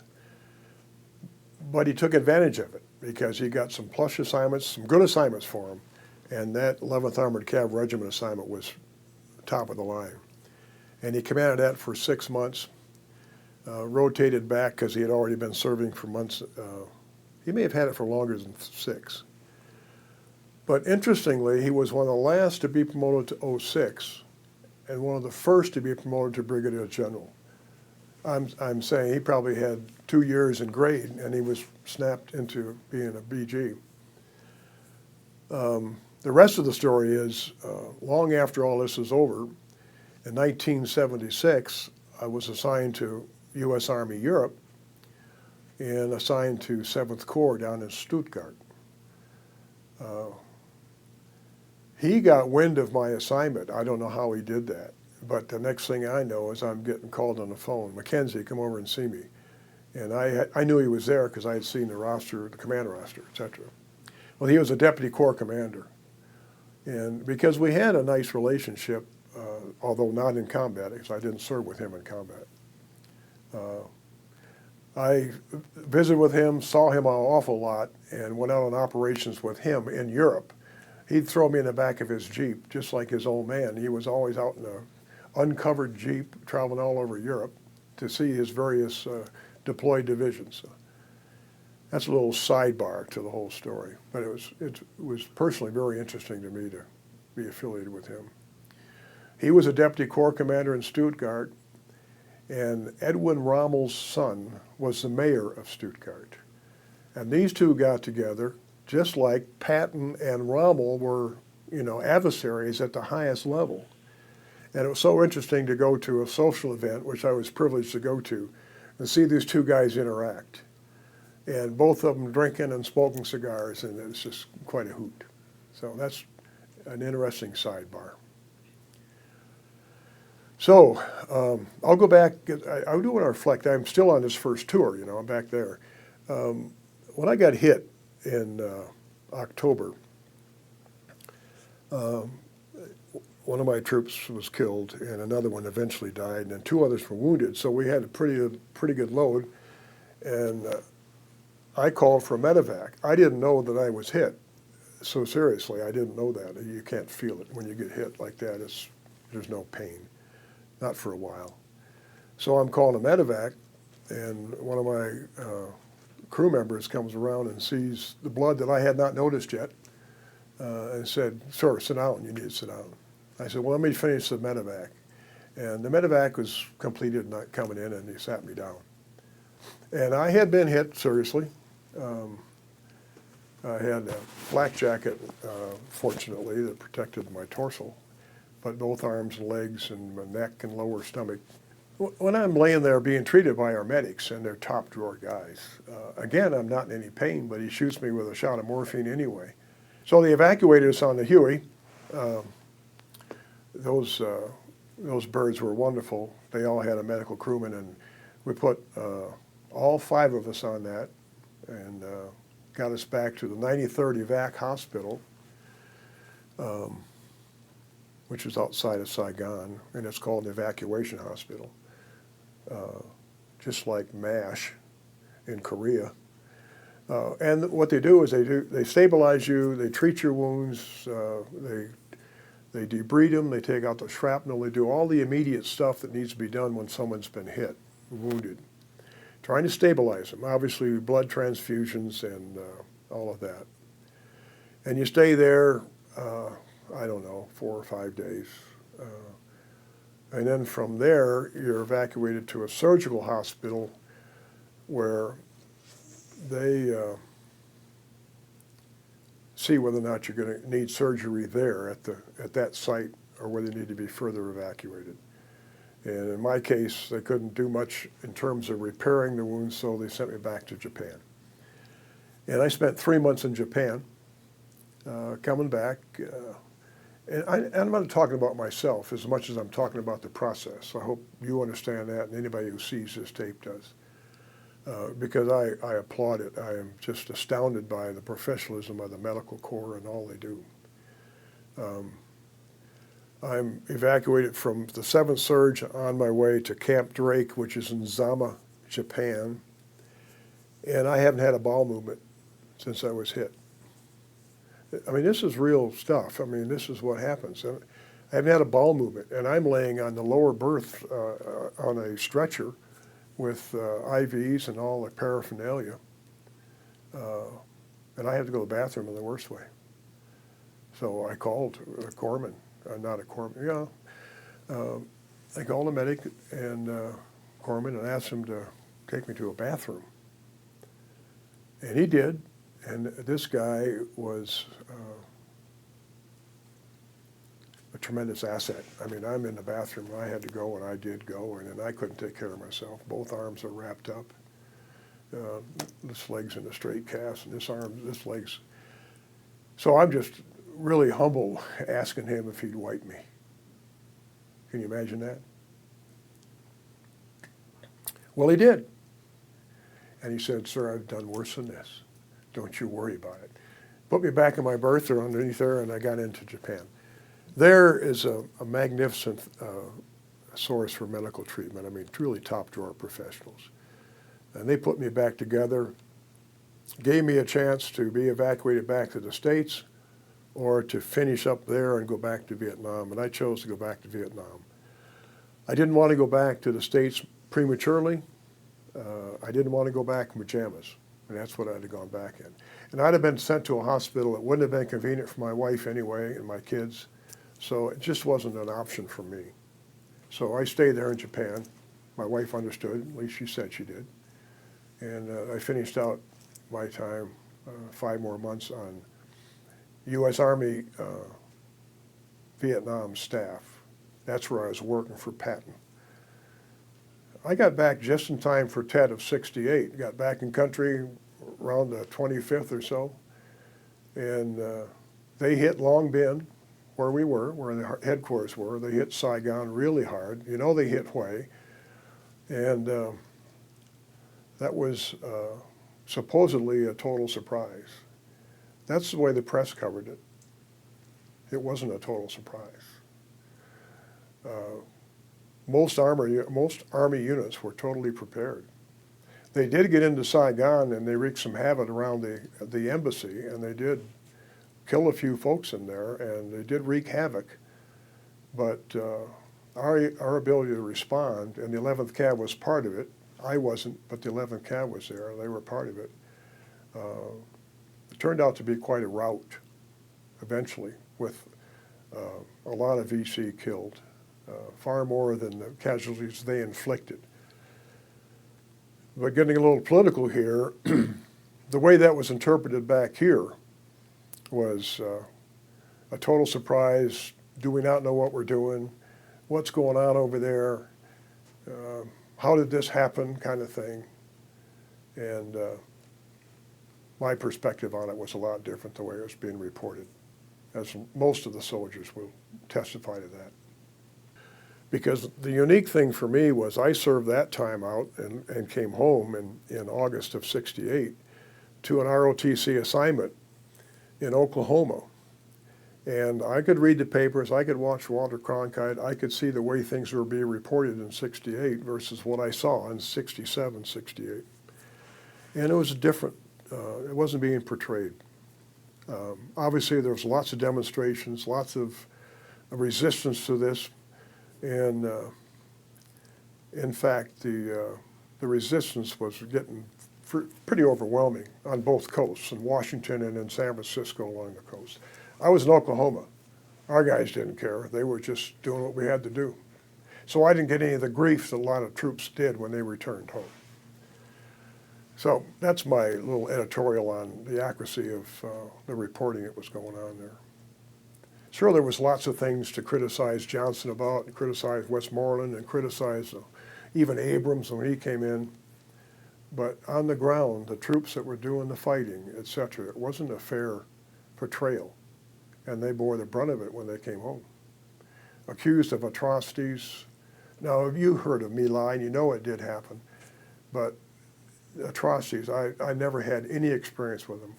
But he took advantage of it because he got some plush assignments, some good assignments for him. And that 11th Armored Cav Regiment assignment was top of the line. And he commanded that for 6 months, rotated back because he had already been serving for months. He may have had it for longer than 6. But interestingly, he was one of the last to be promoted to 06 and one of the first to be promoted to brigadier general. I'm saying he probably had 2 years in grade and he was snapped into being a BG. The rest of the story is, long after all this was over, in 1976, I was assigned to U.S. Army Europe and assigned to 7th Corps down in Stuttgart. He got wind of my assignment. I don't know how he did that, but the next thing I know is I'm getting called on the phone, Mackenzie, come over and see me. And I knew he was there because I had seen the roster, the command roster, et cetera. Well, he was a deputy corps commander. And because we had a nice relationship, although not in combat, because I didn't serve with him in combat. I visited with him, saw him an awful lot, and went out on operations with him in Europe. He'd throw me in the back of his Jeep, just like his old man. He was always out in an uncovered Jeep, traveling all over Europe to see his various deployed divisions. That's a little sidebar to the whole story, but it was personally very interesting to me to be affiliated with him. He was a deputy corps commander in Stuttgart, and Edwin Rommel's son was the mayor of Stuttgart. And these two got together, just like Patton and Rommel were, adversaries at the highest level. And it was so interesting to go to a social event, which I was privileged to go to, and see these two guys interact. And both of them drinking and smoking cigars, and it was just quite a hoot. So that's an interesting sidebar. So I'll go back. I do want to reflect. I'm still on this first tour. I'm back there. When I got hit in October, one of my troops was killed, and another one eventually died, and then two others were wounded. So we had a pretty good load, and I called for a medevac. I didn't know that I was hit so seriously. I didn't know that. You can't feel it when you get hit like that. There's no pain, not for a while. So I'm calling a medevac, and one of my crew members comes around and sees the blood that I had not noticed yet, and said, "Sir, sit down. You need to sit down." I said, "Well, let me finish the medevac." And the medevac was completed, not coming in, and he sat me down. And I had been hit seriously. I had a flak jacket, fortunately, that protected my torso, but both arms and legs and my neck and lower stomach. When I'm laying there being treated by our medics, and they're top drawer guys, again, I'm not in any pain, but he shoots me with a shot of morphine anyway. So they evacuated us on the Huey. Those birds were wonderful. They all had a medical crewman, and we put all 5 of us on that, and got us back to the 93rd Evac Hospital, which is outside of Saigon, and it's called an evacuation hospital, just like MASH in Korea. And what they do is they stabilize you, they treat your wounds, they debride them, they take out the shrapnel, they do all the immediate stuff that needs to be done when someone's been hit, wounded, trying to stabilize them. Obviously, blood transfusions and all of that. And you stay there, I don't know, 4 or 5 days. And then from there, you're evacuated to a surgical hospital where they see whether or not you're going to need surgery there at that site, or whether you need to be further evacuated. And in my case, they couldn't do much in terms of repairing the wounds, so they sent me back to Japan. And I spent 3 months in Japan, coming back. And I'm not talking about myself as much as I'm talking about the process. I hope you understand that, and anybody who sees this tape does. Because I applaud it. I am just astounded by the professionalism of the medical corps and all they do. I'm evacuated from the 7th Surge on my way to Camp Drake, which is in Zama, Japan. And I haven't had a bowel movement since I was hit. I mean, this is real stuff. I mean, this is what happens. I haven't had a bowel movement, and I'm laying on the lower berth on a stretcher with IVs and all the paraphernalia. And I had to go to the bathroom in the worst way. So I called a corpsman, not a corpsman, yeah. I called a medic and corpsman and asked him to take me to a bathroom. And he did, and this guy was a tremendous asset. I mean, I'm in the bathroom, I had to go, and I did go, and then I couldn't take care of myself. Both arms are wrapped up. This leg's in a straight cast, and this leg's. So I'm just really humble asking him if he'd wipe me. Can you imagine that? Well, he did. And he said, "Sir, I've done worse than this. Don't you worry about it." Put me back in my berth or underneath there, and I got into Japan. There is a magnificent source for medical treatment. I mean, truly top drawer professionals. And they put me back together, gave me a chance to be evacuated back to the States or to finish up there and go back to Vietnam. And I chose to go back to Vietnam. I didn't want to go back to the States prematurely. I didn't want to go back in pajamas, and that's what I'd have gone back in. And I'd have been sent to a hospital that wouldn't have been convenient for my wife anyway and my kids. So it just wasn't an option for me. So I stayed there in Japan. My wife understood, at least she said she did. And I finished out my time, 5 more months on U.S. Army Vietnam staff. That's where I was working for Patton. I got back just in time for Tet of '68. Got back in country around the 25th or so. And they hit Long Binh, where we were, where the headquarters were. They hit Saigon really hard. You know, they hit Hue. And that was supposedly a total surprise. That's the way the press covered it. It wasn't a total surprise. Most Army units were totally prepared. They did get into Saigon and they wreaked some havoc around the embassy, and they did kill a few folks in there, and they did wreak havoc. But our ability to respond, and the 11th Cav was part of it. I wasn't, but the 11th Cav was there. They were part of it. It turned out to be quite a rout eventually, with a lot of VC killed, far more than the casualties they inflicted. But getting a little political here, the way that was interpreted back here was a total surprise. Do we not know what we're doing? What's going on over there? How did this happen, kind of thing. And my perspective on it was a lot different the way it was being reported, as most of the soldiers will testify to that. Because the unique thing for me was I served that time out and came home in August of '68 to an ROTC assignment in Oklahoma. And I could read the papers, I could watch Walter Cronkite, I could see the way things were being reported in '68 versus what I saw in '67, '68. And it was different. It wasn't being portrayed. Obviously, there was lots of demonstrations, lots of resistance to this. And in fact, the resistance was getting pretty overwhelming on both coasts, in Washington and in San Francisco along the coast. I was in Oklahoma. Our guys didn't care. They were just doing what we had to do. So I didn't get any of the grief that a lot of troops did when they returned home. So that's my little editorial on the accuracy of the reporting that was going on there. Sure, there was lots of things to criticize Johnson about, and criticize Westmoreland, and criticize even Abrams when he came in. But on the ground, the troops that were doing the fighting, etc., it wasn't a fair portrayal. And they bore the brunt of it when they came home. Accused of atrocities. Now, if you heard of My Lai, you know it did happen. But atrocities, I never had any experience with them.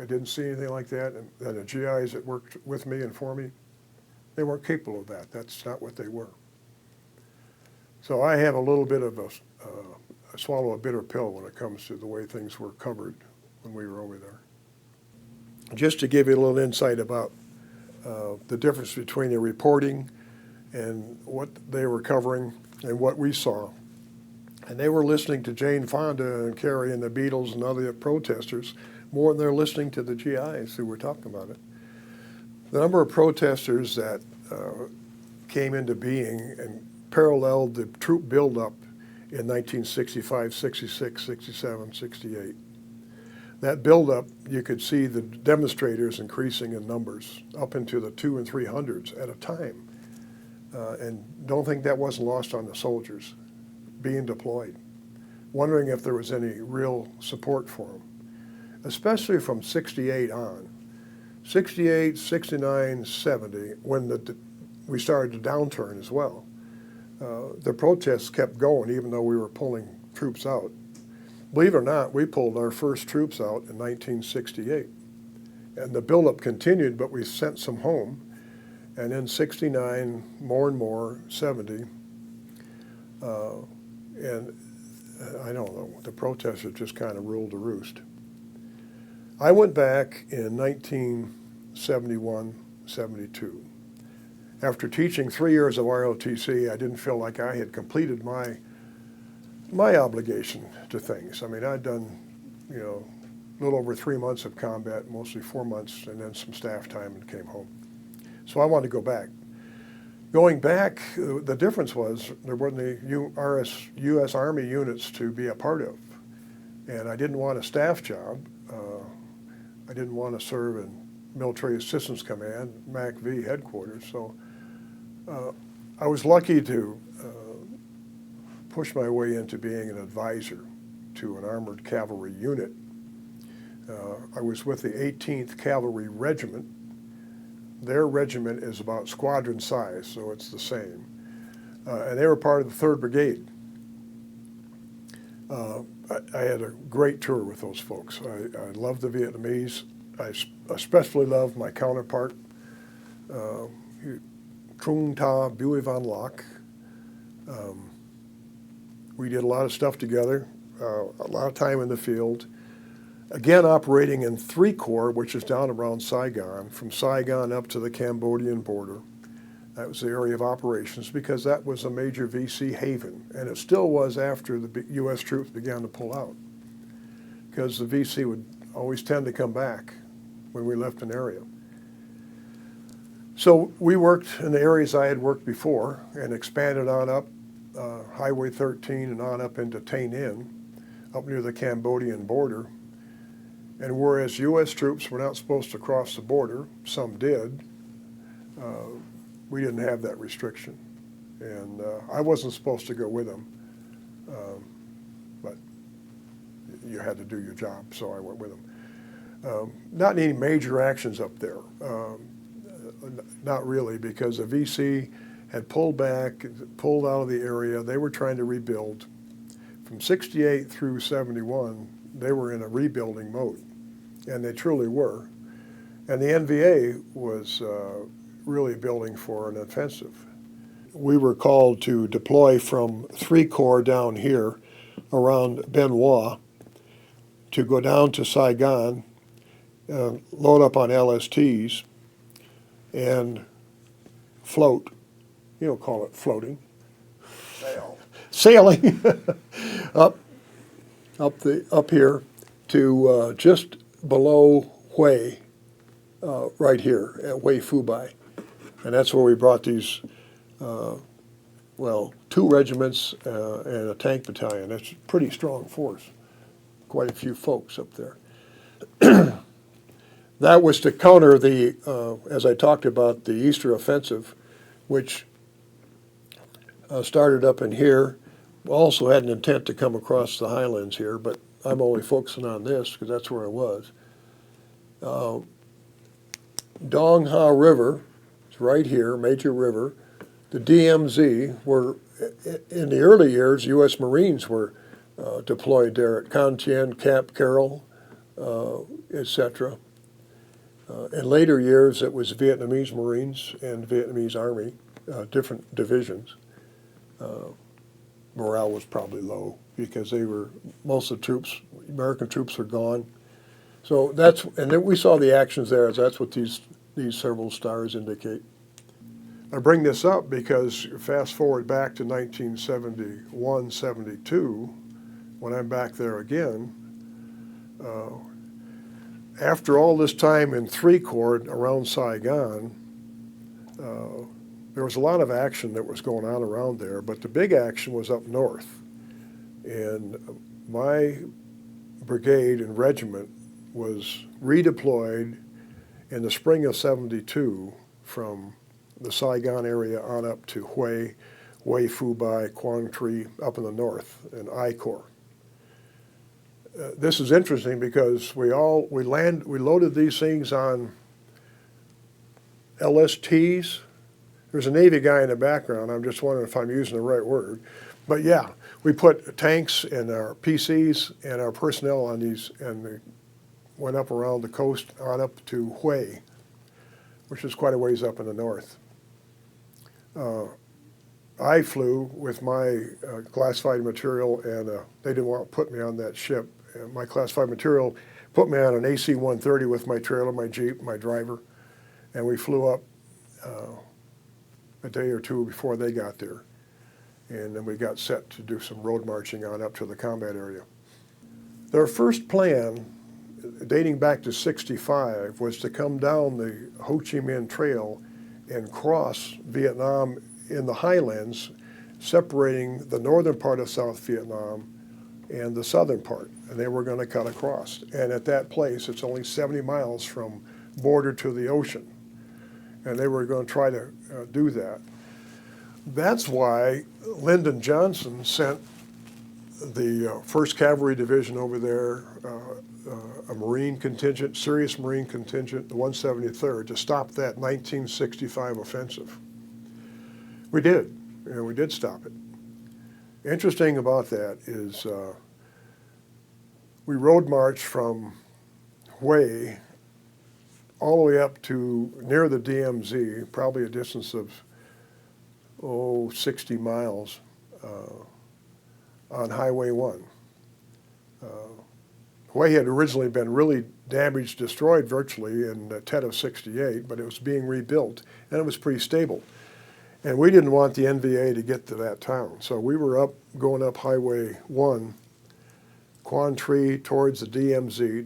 I didn't see anything like that, and the GIs that worked with me and for me, they weren't capable of that. That's not what they were. So I have a little bit of I swallow a bitter pill when it comes to the way things were covered when we were over there. Just to give you a little insight about the difference between the reporting and what they were covering and what we saw. And they were listening to Jane Fonda and Carrie and the Beatles and other protesters more than they're listening to the GIs who were talking about it. The number of protesters that came into being and paralleled the troop buildup in 1965, 66, 67, 68. That buildup, you could see the demonstrators increasing in numbers up into the 200s and 300s at a time. And don't think that wasn't lost on the soldiers being deployed, wondering if there was any real support for them, especially from 68 on. 68, 69, 70, when we started to downturn as well. The protests kept going even though we were pulling troops out. Believe it or not, we pulled our first troops out in 1968. And the buildup continued, but we sent some home. And in 69, more and more, 70. And I don't know, the protesters just kind of ruled the roost. I went back in 1971, 72. After teaching 3 years of ROTC, I didn't feel like I had completed my obligation to things. I mean, I'd done, a little over 3 months of combat, mostly 4 months, and then some staff time and came home. So I wanted to go back. Going back, the difference was there weren't the U.S. Army units to be a part of. And I didn't want a staff job. I didn't want to serve in Military Assistance Command, MACV headquarters. So I was lucky to push my way into being an advisor to an armored cavalry unit. I was with the 18th Cavalry Regiment. Their regiment is about squadron size, so it's the same. And they were part of the 3rd Brigade. I had a great tour with those folks. I loved the Vietnamese. I especially loved my counterpart, Trung Ta Bui Van Lock. We did a lot of stuff together, a lot of time in the field. Again, operating in 3 Corps, which is down around Saigon, from Saigon up to the Cambodian border. That was the area of operations because that was a major VC haven, and it still was after the U.S. troops began to pull out, because the VC would always tend to come back when we left an area. So we worked in the areas I had worked before and expanded on up Highway 13 and on up into Tay Ninh, up near the Cambodian border. And whereas U.S. troops were not supposed to cross the border, some did, we didn't have that restriction. And I wasn't supposed to go with them, but you had to do your job, so I went with them. Not any major actions up there, not really, because the VC had pulled back, pulled out of the area. They were trying to rebuild. From 68 through 71, they were in a rebuilding mode, and they truly were. And the NVA was really building for an offensive. We were called to deploy from 3 Corps down here around Benoit to go down to Saigon, load up on LSTs, and float. You don't call it floating. Sailing up here to just below Hue, right here at Hue Fubai. And that's where we brought these, 2 regiments and a tank battalion. That's a pretty strong force. Quite a few folks up there. That was to counter the, as I talked about, the Easter offensive, which started up in here. Also had an intent to come across the highlands here, but I'm only focusing on this because that's where I was. Dong Ha River, it's right here, major river. The DMZ were, in the early years, U.S. Marines were deployed there at Con Thien, Cap Carroll, etc. In later years, it was Vietnamese Marines and Vietnamese Army, different divisions. Morale was probably low because most of the troops, American troops were gone. So and then we saw the actions there. That's what these several stars indicate. I bring this up because fast forward back to 1971, 72, when I'm back there again, after all this time in 3 Corps around Saigon, there was a lot of action that was going on around there, but the big action was up north. And my brigade and regiment was redeployed in the spring of 72 from the Saigon area on up to Hue Fubai, Quang Tri, up in the north, in I Corps. This is interesting because we loaded these things on LSTs. There's a Navy guy in the background. I'm just wondering if I'm using the right word. But yeah, we put tanks and our PCs and our personnel on these, and we went up around the coast on up to Hue, which is quite a ways up in the north. I flew with my classified material, and they didn't want to put me on that ship. My classified material put me on an AC-130 with my trailer, my Jeep, my driver, and we flew up a day or two before they got there. And then we got set to do some road marching on up to the combat area. Their first plan, dating back to '65, was to come down the Ho Chi Minh Trail and cross Vietnam in the highlands, separating the northern part of South Vietnam and the southern part. And they were going to cut across. And at that place, it's only 70 miles from border to the ocean. And they were going to try to do that. That's why Lyndon Johnson sent the 1st Cavalry Division over there, a Marine contingent, serious Marine contingent, the 173rd, to stop that 1965 offensive. We did, and we did stop it. Interesting about that is we road marched from Hue all the way up to near the DMZ, probably a distance of 60 miles on Highway 1. Hue had originally been really damaged, destroyed virtually in Tet of '68, but it was being rebuilt, and it was pretty stable. And we didn't want the NVA to get to that town, so we were going up Highway 1, Quan Tri towards the DMZ,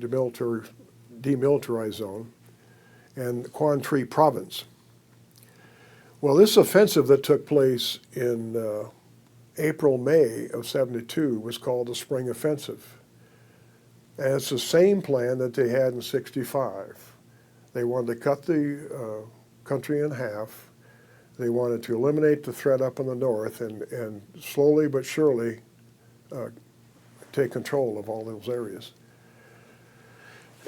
demilitarized zone, and Quan Tri province. Well, this offensive that took place in April, May of '72 was called the Spring Offensive. And it's the same plan that they had in '65. They wanted to cut the country in half. They wanted to eliminate the threat up in the north and slowly but surely take control of all those areas.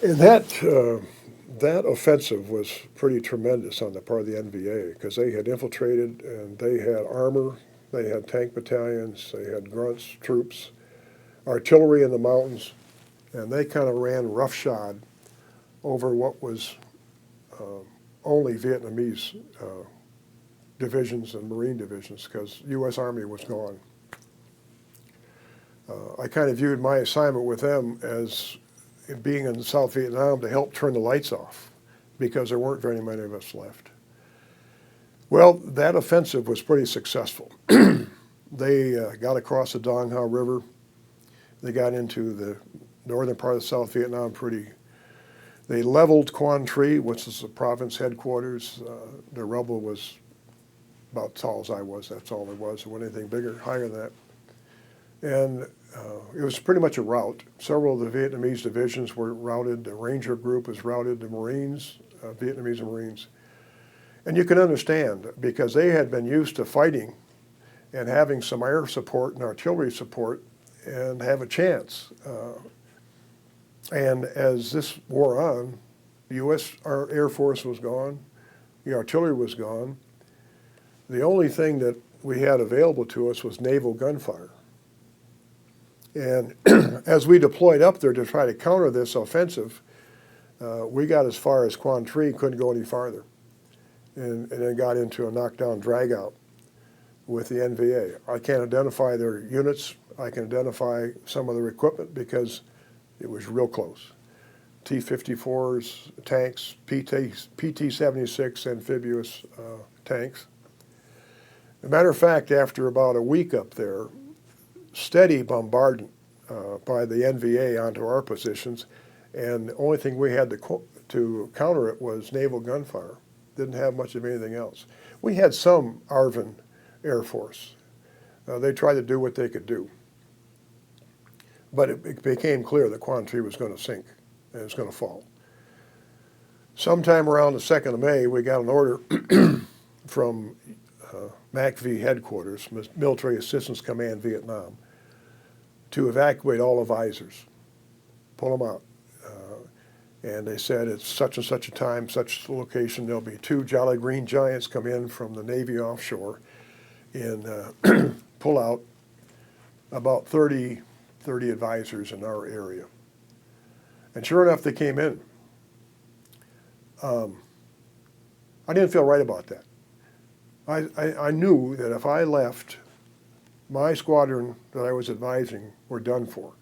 And that offensive was pretty tremendous on the part of the NVA because they had infiltrated and they had armor, they had tank battalions, they had grunts, troops, artillery in the mountains, and they kind of ran roughshod over what was only Vietnamese divisions and Marine divisions because U.S. Army was gone. I kind of viewed my assignment with them as being in South Vietnam to help turn the lights off because there weren't very many of us left. Well, that offensive was pretty successful. They got across the Dong Hoa River. They got into the northern part of South Vietnam they leveled Quan Tri, which is the province headquarters. The rubble was about as tall as I was. That's all there was. There wasn't anything bigger, higher than that. And it was pretty much a rout. Several of the Vietnamese divisions were routed. The Ranger group was routed. The Marines, Vietnamese Marines. And you can understand because they had been used to fighting and having some air support and artillery support and have a chance. And as this wore on, the U.S. Air Force was gone. The artillery was gone. The only thing that we had available to us was naval gunfire. And as we deployed up there to try to counter this offensive, we got as far as Quan Tri, couldn't go any farther, and then got into a knockdown drag-out with the NVA. I can't identify their units. I can identify some of their equipment because it was real close. T-54s, tanks, PT-76 amphibious tanks. As a matter of fact, after about a week up there, steady bombardment by the NVA onto our positions, and the only thing we had to counter it was naval gunfire. Didn't have much of anything else. We had some ARVN Air Force. They tried to do what they could do. But it became clear that Quan Tri was going to sink and it was going to fall. Sometime around the 2nd of May, we got an order from MACV headquarters, Military Assistance Command Vietnam, to evacuate all the visors, pull them out. And they said it's such and such a time, such a location, there'll be 2 Jolly Green Giants come in from the Navy offshore and pull out about 30 advisors in our area. And sure enough, they came in. I didn't feel right about that. I knew that if I left, my squadron that I was advising were done for.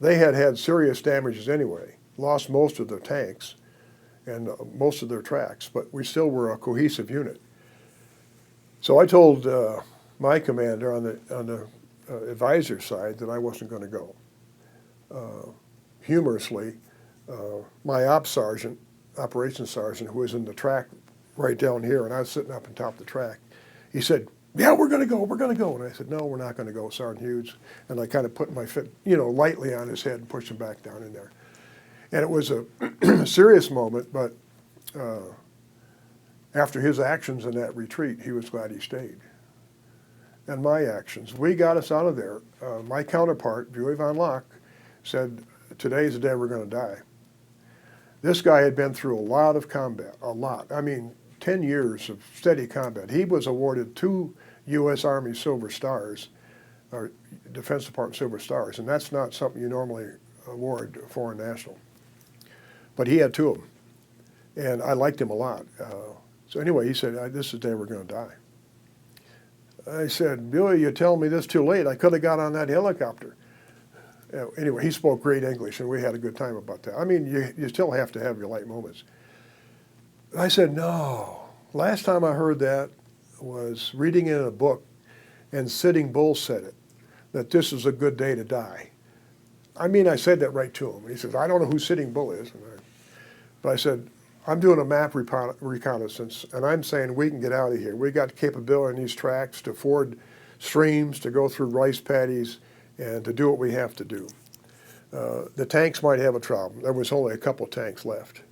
They had had serious damages anyway, lost most of their tanks and most of their tracks, but we still were a cohesive unit. So I told my commander on the advisor side that I wasn't going to go. Humorously, my operations sergeant, who was in the track right down here, and I was sitting up on top of the track. He said, yeah, we're going to go. And I said, no, we're not going to go, Sergeant Hughes. And I kind of put my foot, lightly on his head and pushed him back down in there. And it was a serious moment, but after his actions in that retreat, he was glad he stayed. And my actions, we got us out of there. My counterpart, Buey von Locke, said, today's the day we're going to die. This guy had been through a lot of combat, a lot. I mean, 10 years of steady combat. He was awarded 2 U.S. Army Silver Stars, or Defense Department Silver Stars, and that's not something you normally award a foreign national. But he had 2 of them, and I liked him a lot. So anyway, he said, this is the day we're going to die. I said, Billy, you tell me this too late. I could have got on that helicopter. Anyway, he spoke great English, and we had a good time about that. I mean, you still have to have your light moments. I said, no. Last time I heard that was reading in a book, and Sitting Bull said it, that this is a good day to die. I mean, I said that right to him. He says, I don't know who Sitting Bull is. But I said, I'm doing a map reconnaissance, and I'm saying we can get out of here. We got capability in these tracks to ford streams, to go through rice paddies, and to do what we have to do. The tanks might have a problem. There was only a couple tanks left.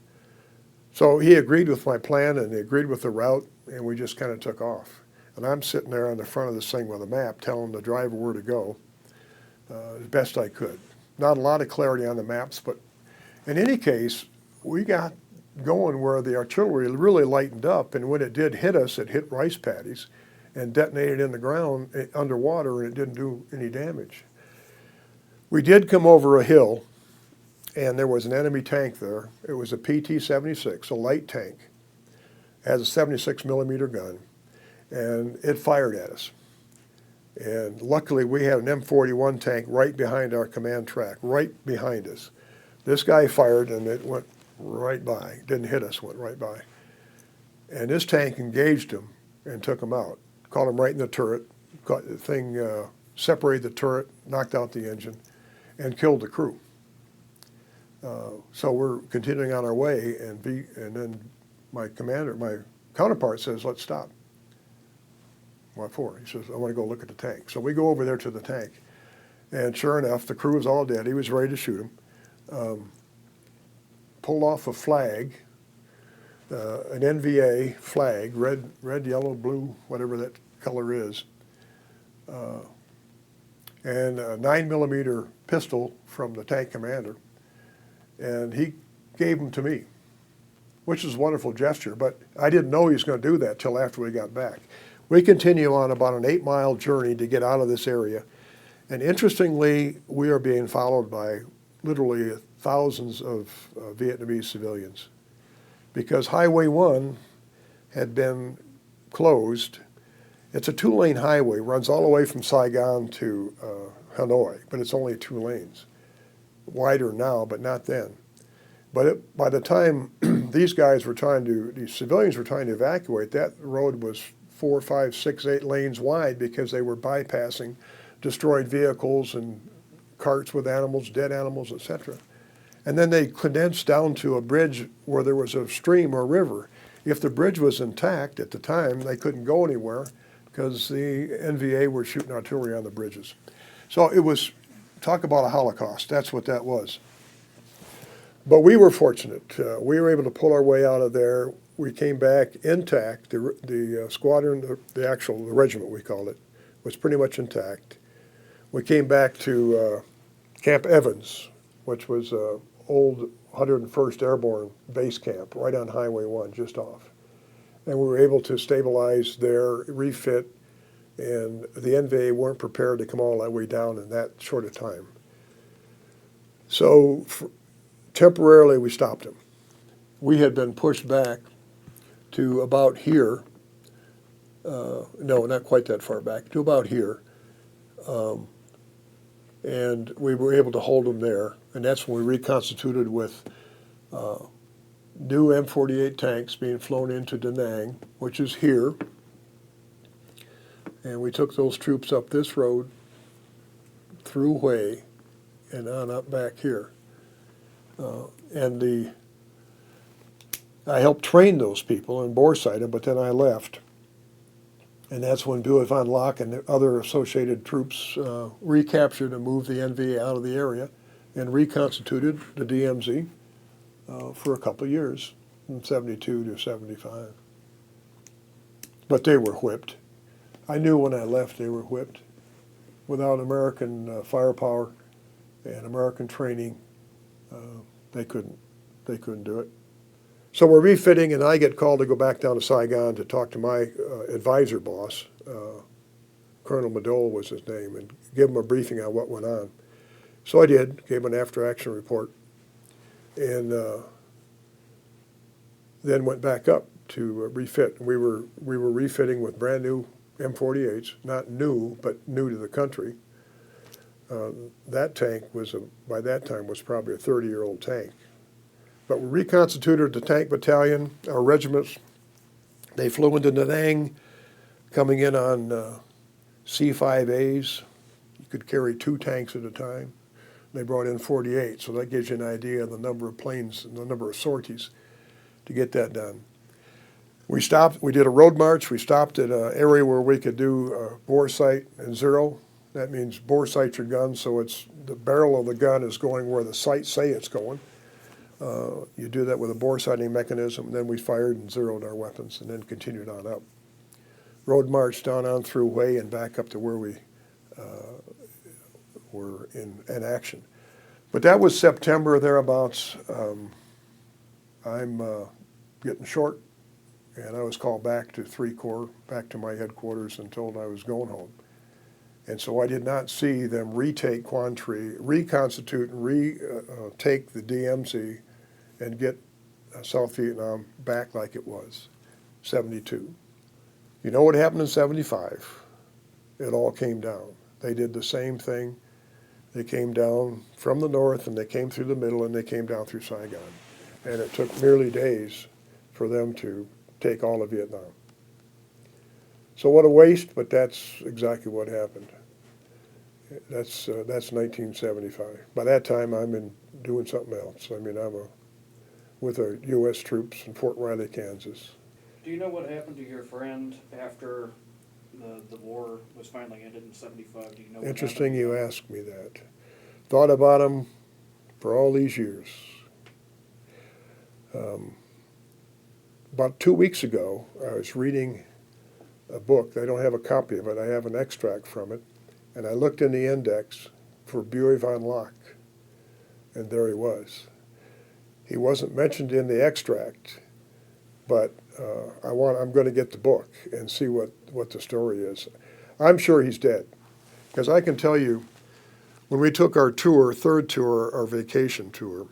So he agreed with my plan, and he agreed with the route, and we just kind of took off. And I'm sitting there on the front of this thing with a map telling the driver where to go as best I could. Not a lot of clarity on the maps, but in any case, we got going where the artillery really lightened up, and when it did hit us, it hit rice paddies and detonated in the ground underwater, and it didn't do any damage. We did come over a hill, and there was an enemy tank there. It was a PT-76, a light tank. It has a 76 millimeter gun, and it fired at us. And luckily, we had an M41 tank right behind our command track, right behind us. This guy fired, and it went right by. Didn't hit us, went right by. And this tank engaged him and took him out. Caught him right in the turret. Caught the thing, separated the turret, knocked out the engine, and killed the crew. So we're continuing on our way, and then my counterpart says, let's stop. What for? He says, I want to go look at the tank. So we go over there to the tank, and sure enough, the crew was all dead. He was ready to shoot him. Pulled off a flag, an NVA flag, red, yellow, blue, whatever that color is, and a 9mm pistol from the tank commander. And he gave them to me, which is a wonderful gesture, but I didn't know he was going to do that till after we got back. We continue on about an 8-mile journey to get out of this area. And interestingly, we are being followed by literally thousands of Vietnamese civilians, because Highway 1 had been closed. It's a 2-lane highway, runs all the way from Saigon to Hanoi, but it's only 2 lanes. Wider now, but not then. But by the time these civilians were trying to evacuate, that road was 4, 5, 6, 8 lanes wide, because they were bypassing destroyed vehicles and carts with animals, dead animals, etc. And then they condensed down to a bridge where there was a stream or river. If the bridge was intact at the time, they couldn't go anywhere because the NVA were shooting artillery on the bridges. So it was, talk about a Holocaust, that's what that was. But we were fortunate. We were able to pull our way out of there. We came back intact. The squadron, the regiment we called it, was pretty much intact. We came back to Camp Evans, which was old 101st Airborne base camp right on Highway 1, just off. And we were able to stabilize there, refit, and the NVA weren't prepared to come all that way down in that short a time. So temporarily we stopped them. We had been pushed back to about here, no, not quite that far back, to about here. And we were able to hold them there, and that's when we reconstituted with new M48 tanks being flown into Da Nang, which is here, and we took those troops up this road, through Hue, and on up back here. And I helped train those people and bore sight them, but then I left. And that's when Buell von Locke and the other associated troops recaptured and moved the NVA out of the area and reconstituted the DMZ for a couple of years, from 72 to 75. But they were whipped. I knew when I left they were whipped. Without American firepower and American training, they couldn't do it. So we're refitting, and I get called to go back down to Saigon to talk to my advisor boss, Colonel Madole was his name, and give him a briefing on what went on. So I did, gave him an after-action report, and then went back up to refit. We were refitting with brand new M48s, not new, but new to the country. That tank was, by that time, was probably a 30-year-old tank. But we reconstituted the tank battalion, our regiments. They flew into Da Nang, coming in on C-5As. You could carry 2 tanks at a time. They brought in 48, so that gives you an idea of the number of planes and the number of sorties to get that done. We stopped, we did a road march. We stopped at an area where we could do bore sight and zero. That means bore sight your gun, so it's the barrel of the gun is going where the sights say it's going. You do that with a bore sighting mechanism, and then we fired and zeroed our weapons and then continued on up. Road marched on through Hue and back up to where we were in action. But that was September, thereabouts. I'm getting short, and I was called back to 3 Corps, back to my headquarters, and told I was going home. And so I did not see them retake Quan Tri, reconstitute and retake the DMZ and get South Vietnam back like it was, 72. You know what happened in 75? It all came down. They did the same thing. They came down from the north, and they came through the middle, and they came down through Saigon. And it took merely days for them to take all of Vietnam. So what a waste, but that's exactly what happened. That's 1975. By that time, I'm doing something else. I mean, I'm with our U.S. troops in Fort Riley, Kansas. Do you know what happened to your friend after the war was finally ended in 75? Do you know? Interesting you ask me that. Thought about him for all these years. About 2 weeks ago, I was reading a book. I don't have a copy of it. I have an extract from it. And I looked in the index for Buell von Locke, and there he was. He wasn't mentioned in the extract, but I'm going to get the book and see what the story is. I'm sure he's dead, because I can tell you, when we took our tour, third tour, our vacation tour,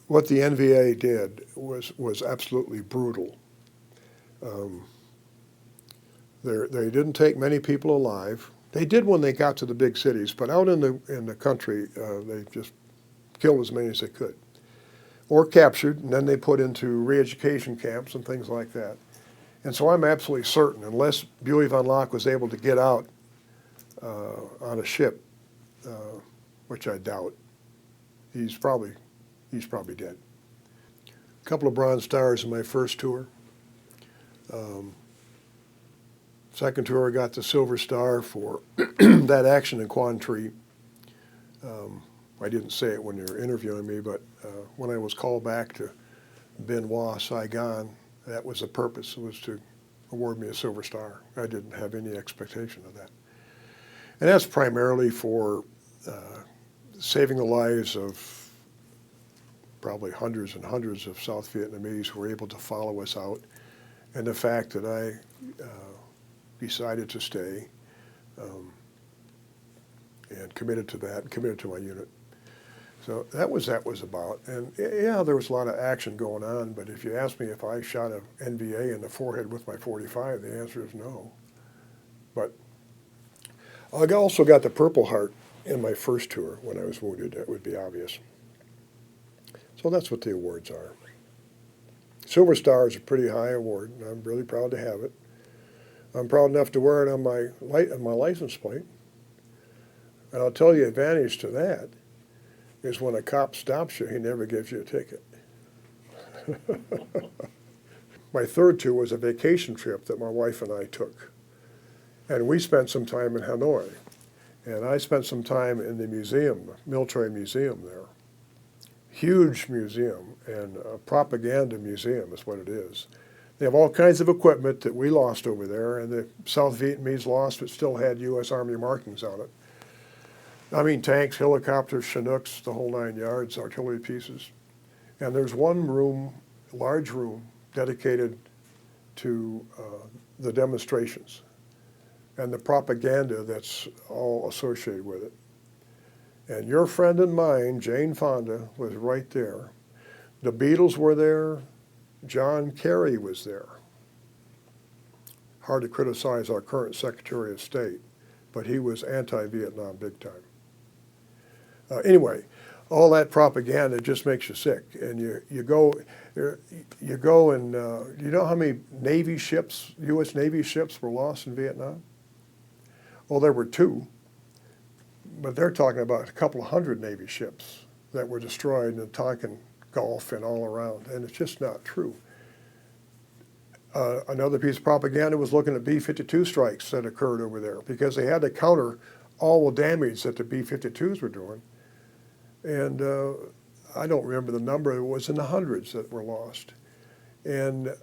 what the NVA did was absolutely brutal. They didn't take many people alive. They did when they got to the big cities, but out in the country, they just killed as many as they could, or captured, and then they put into re-education camps and things like that. And so I'm absolutely certain, unless Buell von Locke was able to get out on a ship, which I doubt, he's probably dead. A couple of Bronze Stars in my first tour. Second tour, I got the Silver Star for that action in Quan Tri. I didn't say it when you were interviewing me, but when I was called back to Bien Hoa, Saigon, that was the purpose, was to award me a Silver Star. I didn't have any expectation of that. And that's primarily for saving the lives of probably hundreds and hundreds of South Vietnamese who were able to follow us out, and the fact that I decided to stay and committed to that, and committed to my unit. So that was about. And yeah, there was a lot of action going on, but if you ask me if I shot an NVA in the forehead with my .45, the answer is no. But I also got the Purple Heart in my first tour when I was wounded. That would be obvious. So that's what the awards are. Silver Star is a pretty high award, and I'm really proud to have it. I'm proud enough to wear it on my license plate. And I'll tell you, advantage to that is when a cop stops you, he never gives you a ticket. My third tour was a vacation trip that my wife and I took. And we spent some time in Hanoi. And I spent some time in the museum, military museum there. Huge museum, and a propaganda museum is what it is. They have all kinds of equipment that we lost over there, and the South Vietnamese lost, but still had U.S. Army markings on it. I mean, tanks, helicopters, Chinooks, the whole 9 yards, artillery pieces. And there's one room, large room, dedicated to the demonstrations and the propaganda that's all associated with it. And your friend and mine, Jane Fonda, was right there. The Beatles were there. John Kerry was there. Hard to criticize our current Secretary of State, but he was anti-Vietnam big time. Anyway, all that propaganda just makes you sick. And you go and you know how many Navy ships, U.S. Navy ships were lost in Vietnam? Well, there were 2, but they're talking about a couple of hundred Navy ships that were destroyed in the Tonkin Gulf and all around, and it's just not true. Another piece of propaganda was looking at B-52 strikes that occurred over there because they had to counter all the damage that the B-52s were doing. And I don't remember the number, it was in the hundreds that were lost. And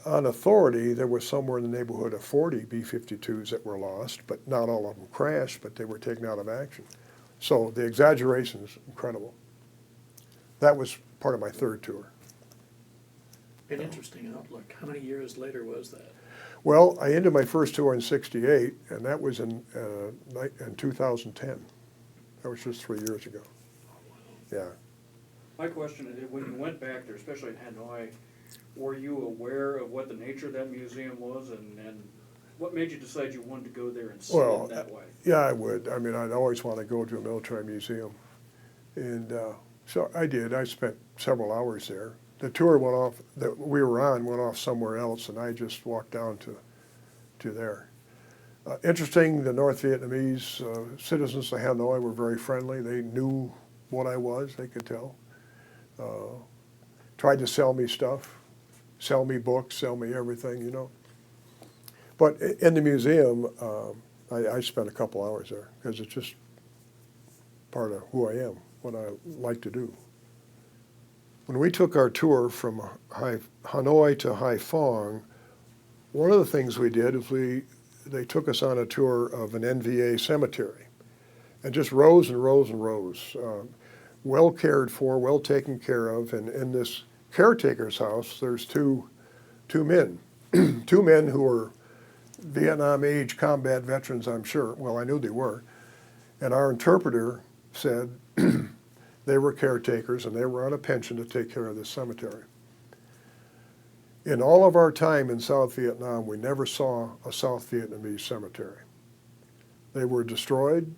on authority, there was somewhere in the neighborhood of 40 B-52s that were lost, but not all of them crashed, but they were taken out of action. So the exaggeration is incredible. That was part of my third tour. An interesting outlook. How many years later was that? Well, I ended my first tour in '68, and that was in 2010. That was just 3 years ago. Yeah. My question is, when you went back there, especially in Hanoi, were you aware of what the nature of that museum was, and what made you decide you wanted to go there and see it that way? Yeah, I would. I mean, I'd always want to go to a military museum. And so I did. I spent several hours there. The tour went off, that we were on went off somewhere else, and I just walked down to there. Interesting, the North Vietnamese citizens of Hanoi were very friendly. They knew what I was, they could tell. Tried to sell me stuff, sell me books, sell me everything, you know. But in the museum, I spent a couple hours there because it's just part of who I am, what I like to do. When we took our tour from Hanoi to Haiphong, one of the things we did is they took us on a tour of an NVA cemetery, and just rows and rows and rows, well cared for, well taken care of. And in this caretaker's house, there's two men, 2 men who were Vietnam-age combat veterans, I'm sure. Well, I knew they were. And our interpreter said they were caretakers and they were on a pension to take care of this cemetery. In all of our time in South Vietnam, we never saw a South Vietnamese cemetery. They were destroyed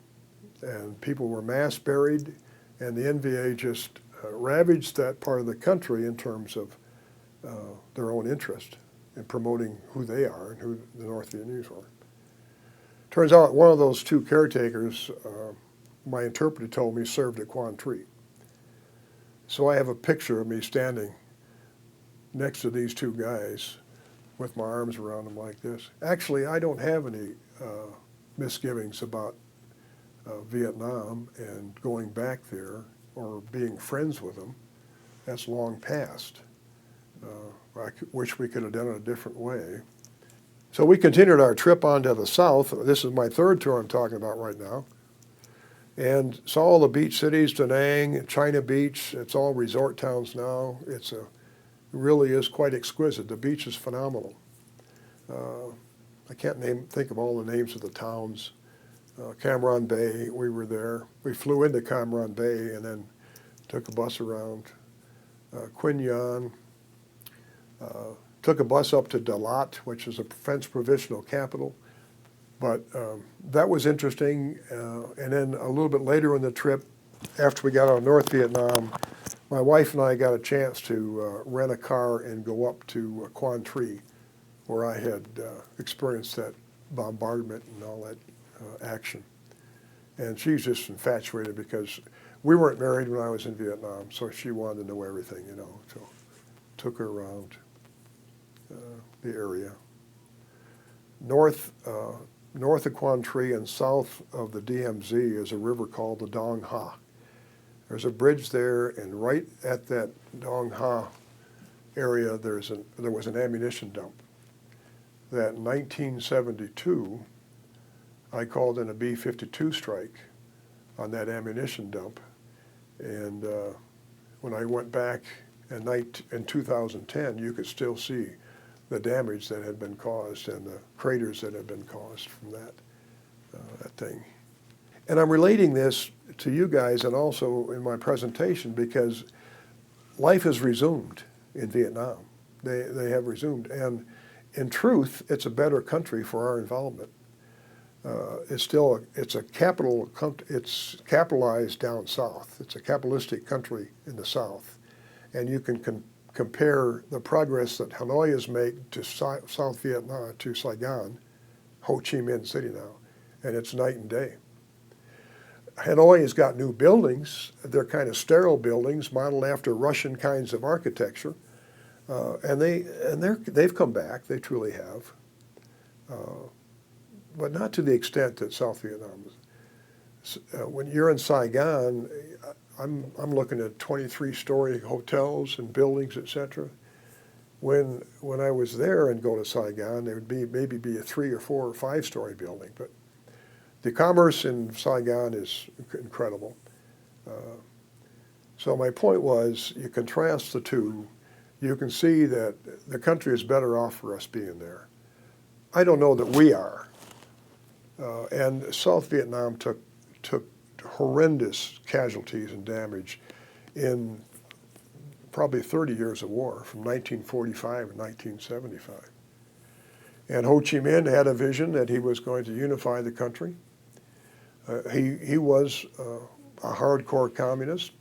and people were mass buried, and the NVA just ravaged that part of the country in terms of their own interest in promoting who they are and who the North Vietnamese were. Turns out one of those 2 caretakers, my interpreter told me, served at Quang Tri. So I have a picture of me standing next to these 2 guys with my arms around them like this. Actually, I don't have any misgivings about Vietnam and going back there or being friends with them. That's long past. I wish we could have done it a different way. So we continued our trip on to the south. This is my third tour I'm talking about right now. And saw all the beach cities, Da Nang, China Beach. It's all resort towns now. It really is quite exquisite. The beach is phenomenal. I can't think of all the names of the towns. Cam Ranh Bay, we were there. We flew into Cam Ranh Bay and then took a bus around Quy Nhon. Took a bus up to Dalat, which is a French provincial capital. But that was interesting. And then a little bit later in the trip, after we got out of North Vietnam, my wife and I got a chance to rent a car and go up to Quang Tri, where I had experienced that bombardment and all that action. And she's just infatuated because we weren't married when I was in Vietnam, so she wanted to know everything, you know. So took her around the area. North of Quan Tri and south of the DMZ is a river called the Dong Ha. There's a bridge there, and right at that Dong Ha area there was an ammunition dump. That in 1972, I called in a B-52 strike on that ammunition dump, and when I went back in 2010, you could still see the damage that had been caused and the craters that had been caused from that thing. And I'm relating this to you guys and also in my presentation because life has resumed in Vietnam. They have resumed, and in truth, it's a better country for our involvement. It's capitalized down south. It's a capitalistic country in the south, and you can compare the progress that Hanoi has made to South Vietnam, to Saigon, Ho Chi Minh City now, and it's night and day. Hanoi has got new buildings. They're kind of sterile buildings modeled after Russian kinds of architecture, and they've come back. They truly have, but not to the extent that South Vietnam is. When you're in Saigon, I'm looking at 23-story hotels and buildings, etc. When I was there and go to Saigon, there would maybe be a 3 or 4 or 5-story building, but the commerce in Saigon is incredible. So my point was, you contrast the two, you can see that the country is better off for us being there. I don't know that we are. And South Vietnam took horrendous casualties and damage in probably 30 years of war, from 1945 and 1975. And Ho Chi Minh had a vision that he was going to unify the country. He was a hardcore communist,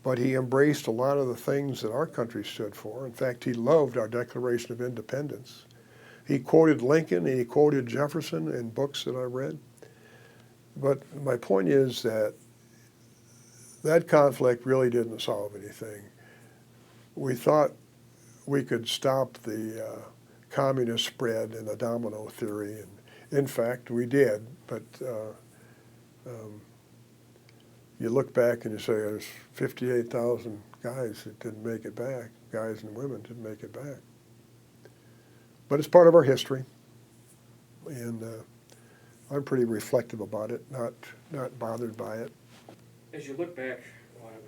but he embraced a lot of the things that our country stood for. In fact, he loved our Declaration of Independence. He quoted Lincoln and he quoted Jefferson in books that I read. But my point is that that conflict really didn't solve anything. We thought we could stop the communist spread and the domino theory, and in fact we did, but you look back and you say there's 58,000 guys that didn't make it back, guys and women didn't make it back. But it's part of our history, and I'm pretty reflective about it, not bothered by it. As you look back on it,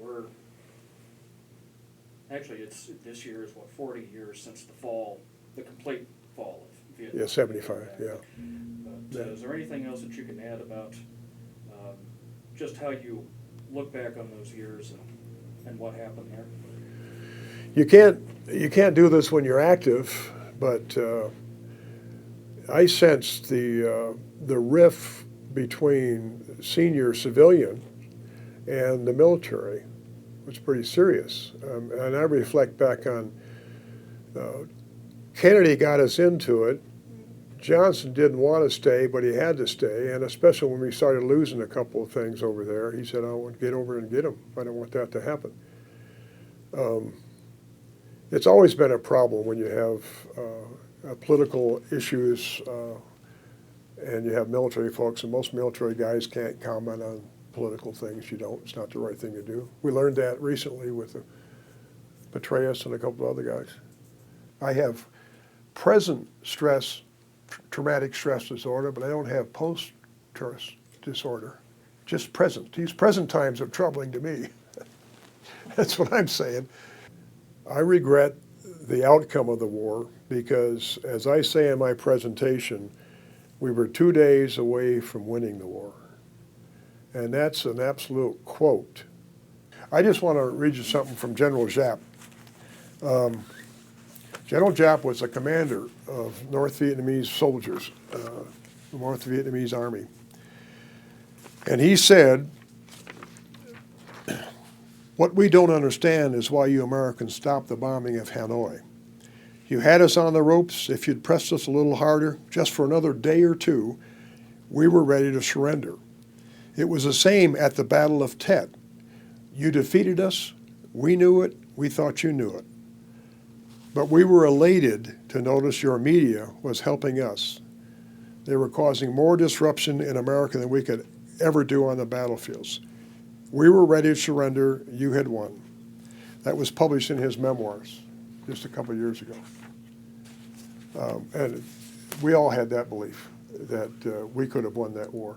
actually this year is 40 years since the complete fall of Vietnam. Yeah, 75, yeah. But, is there anything else that you can add about just how you look back on those years and what happened there? You can't do this when you're active, but I sensed the rift between senior civilian and the military was pretty serious. And I reflect back on Kennedy got us into it. Johnson didn't want to stay, but he had to stay, and especially when we started losing a couple of things over there, he said, I want to get over and get them. I don't want that to happen. It's always been a problem when you have political issues and you have military folks, and most military guys can't comment on political things. You don't. It's not the right thing to do. We learned that recently with Petraeus and a couple of other guys. I have present stress, traumatic stress disorder, but I don't have post-stress disorder, just present. These present times are troubling to me. That's what I'm saying. I regret the outcome of the war because, as I say in my presentation, we were 2 days away from winning the war. And that's an absolute quote. I just want to read you something from General Giap. General Giap was a commander of North Vietnamese soldiers, the North Vietnamese Army. And he said, what we don't understand is why you Americans stopped the bombing of Hanoi. You had us on the ropes. If you'd pressed us a little harder, just for another day or two, we were ready to surrender. It was the same at the Battle of Tet. You defeated us. We knew it. We thought you knew it. But we were elated to notice your media was helping us. They were causing more disruption in America than we could ever do on the battlefields. We were ready to surrender. You had won. That was published in his memoirs just a couple of years ago. And we all had that belief that we could have won that war.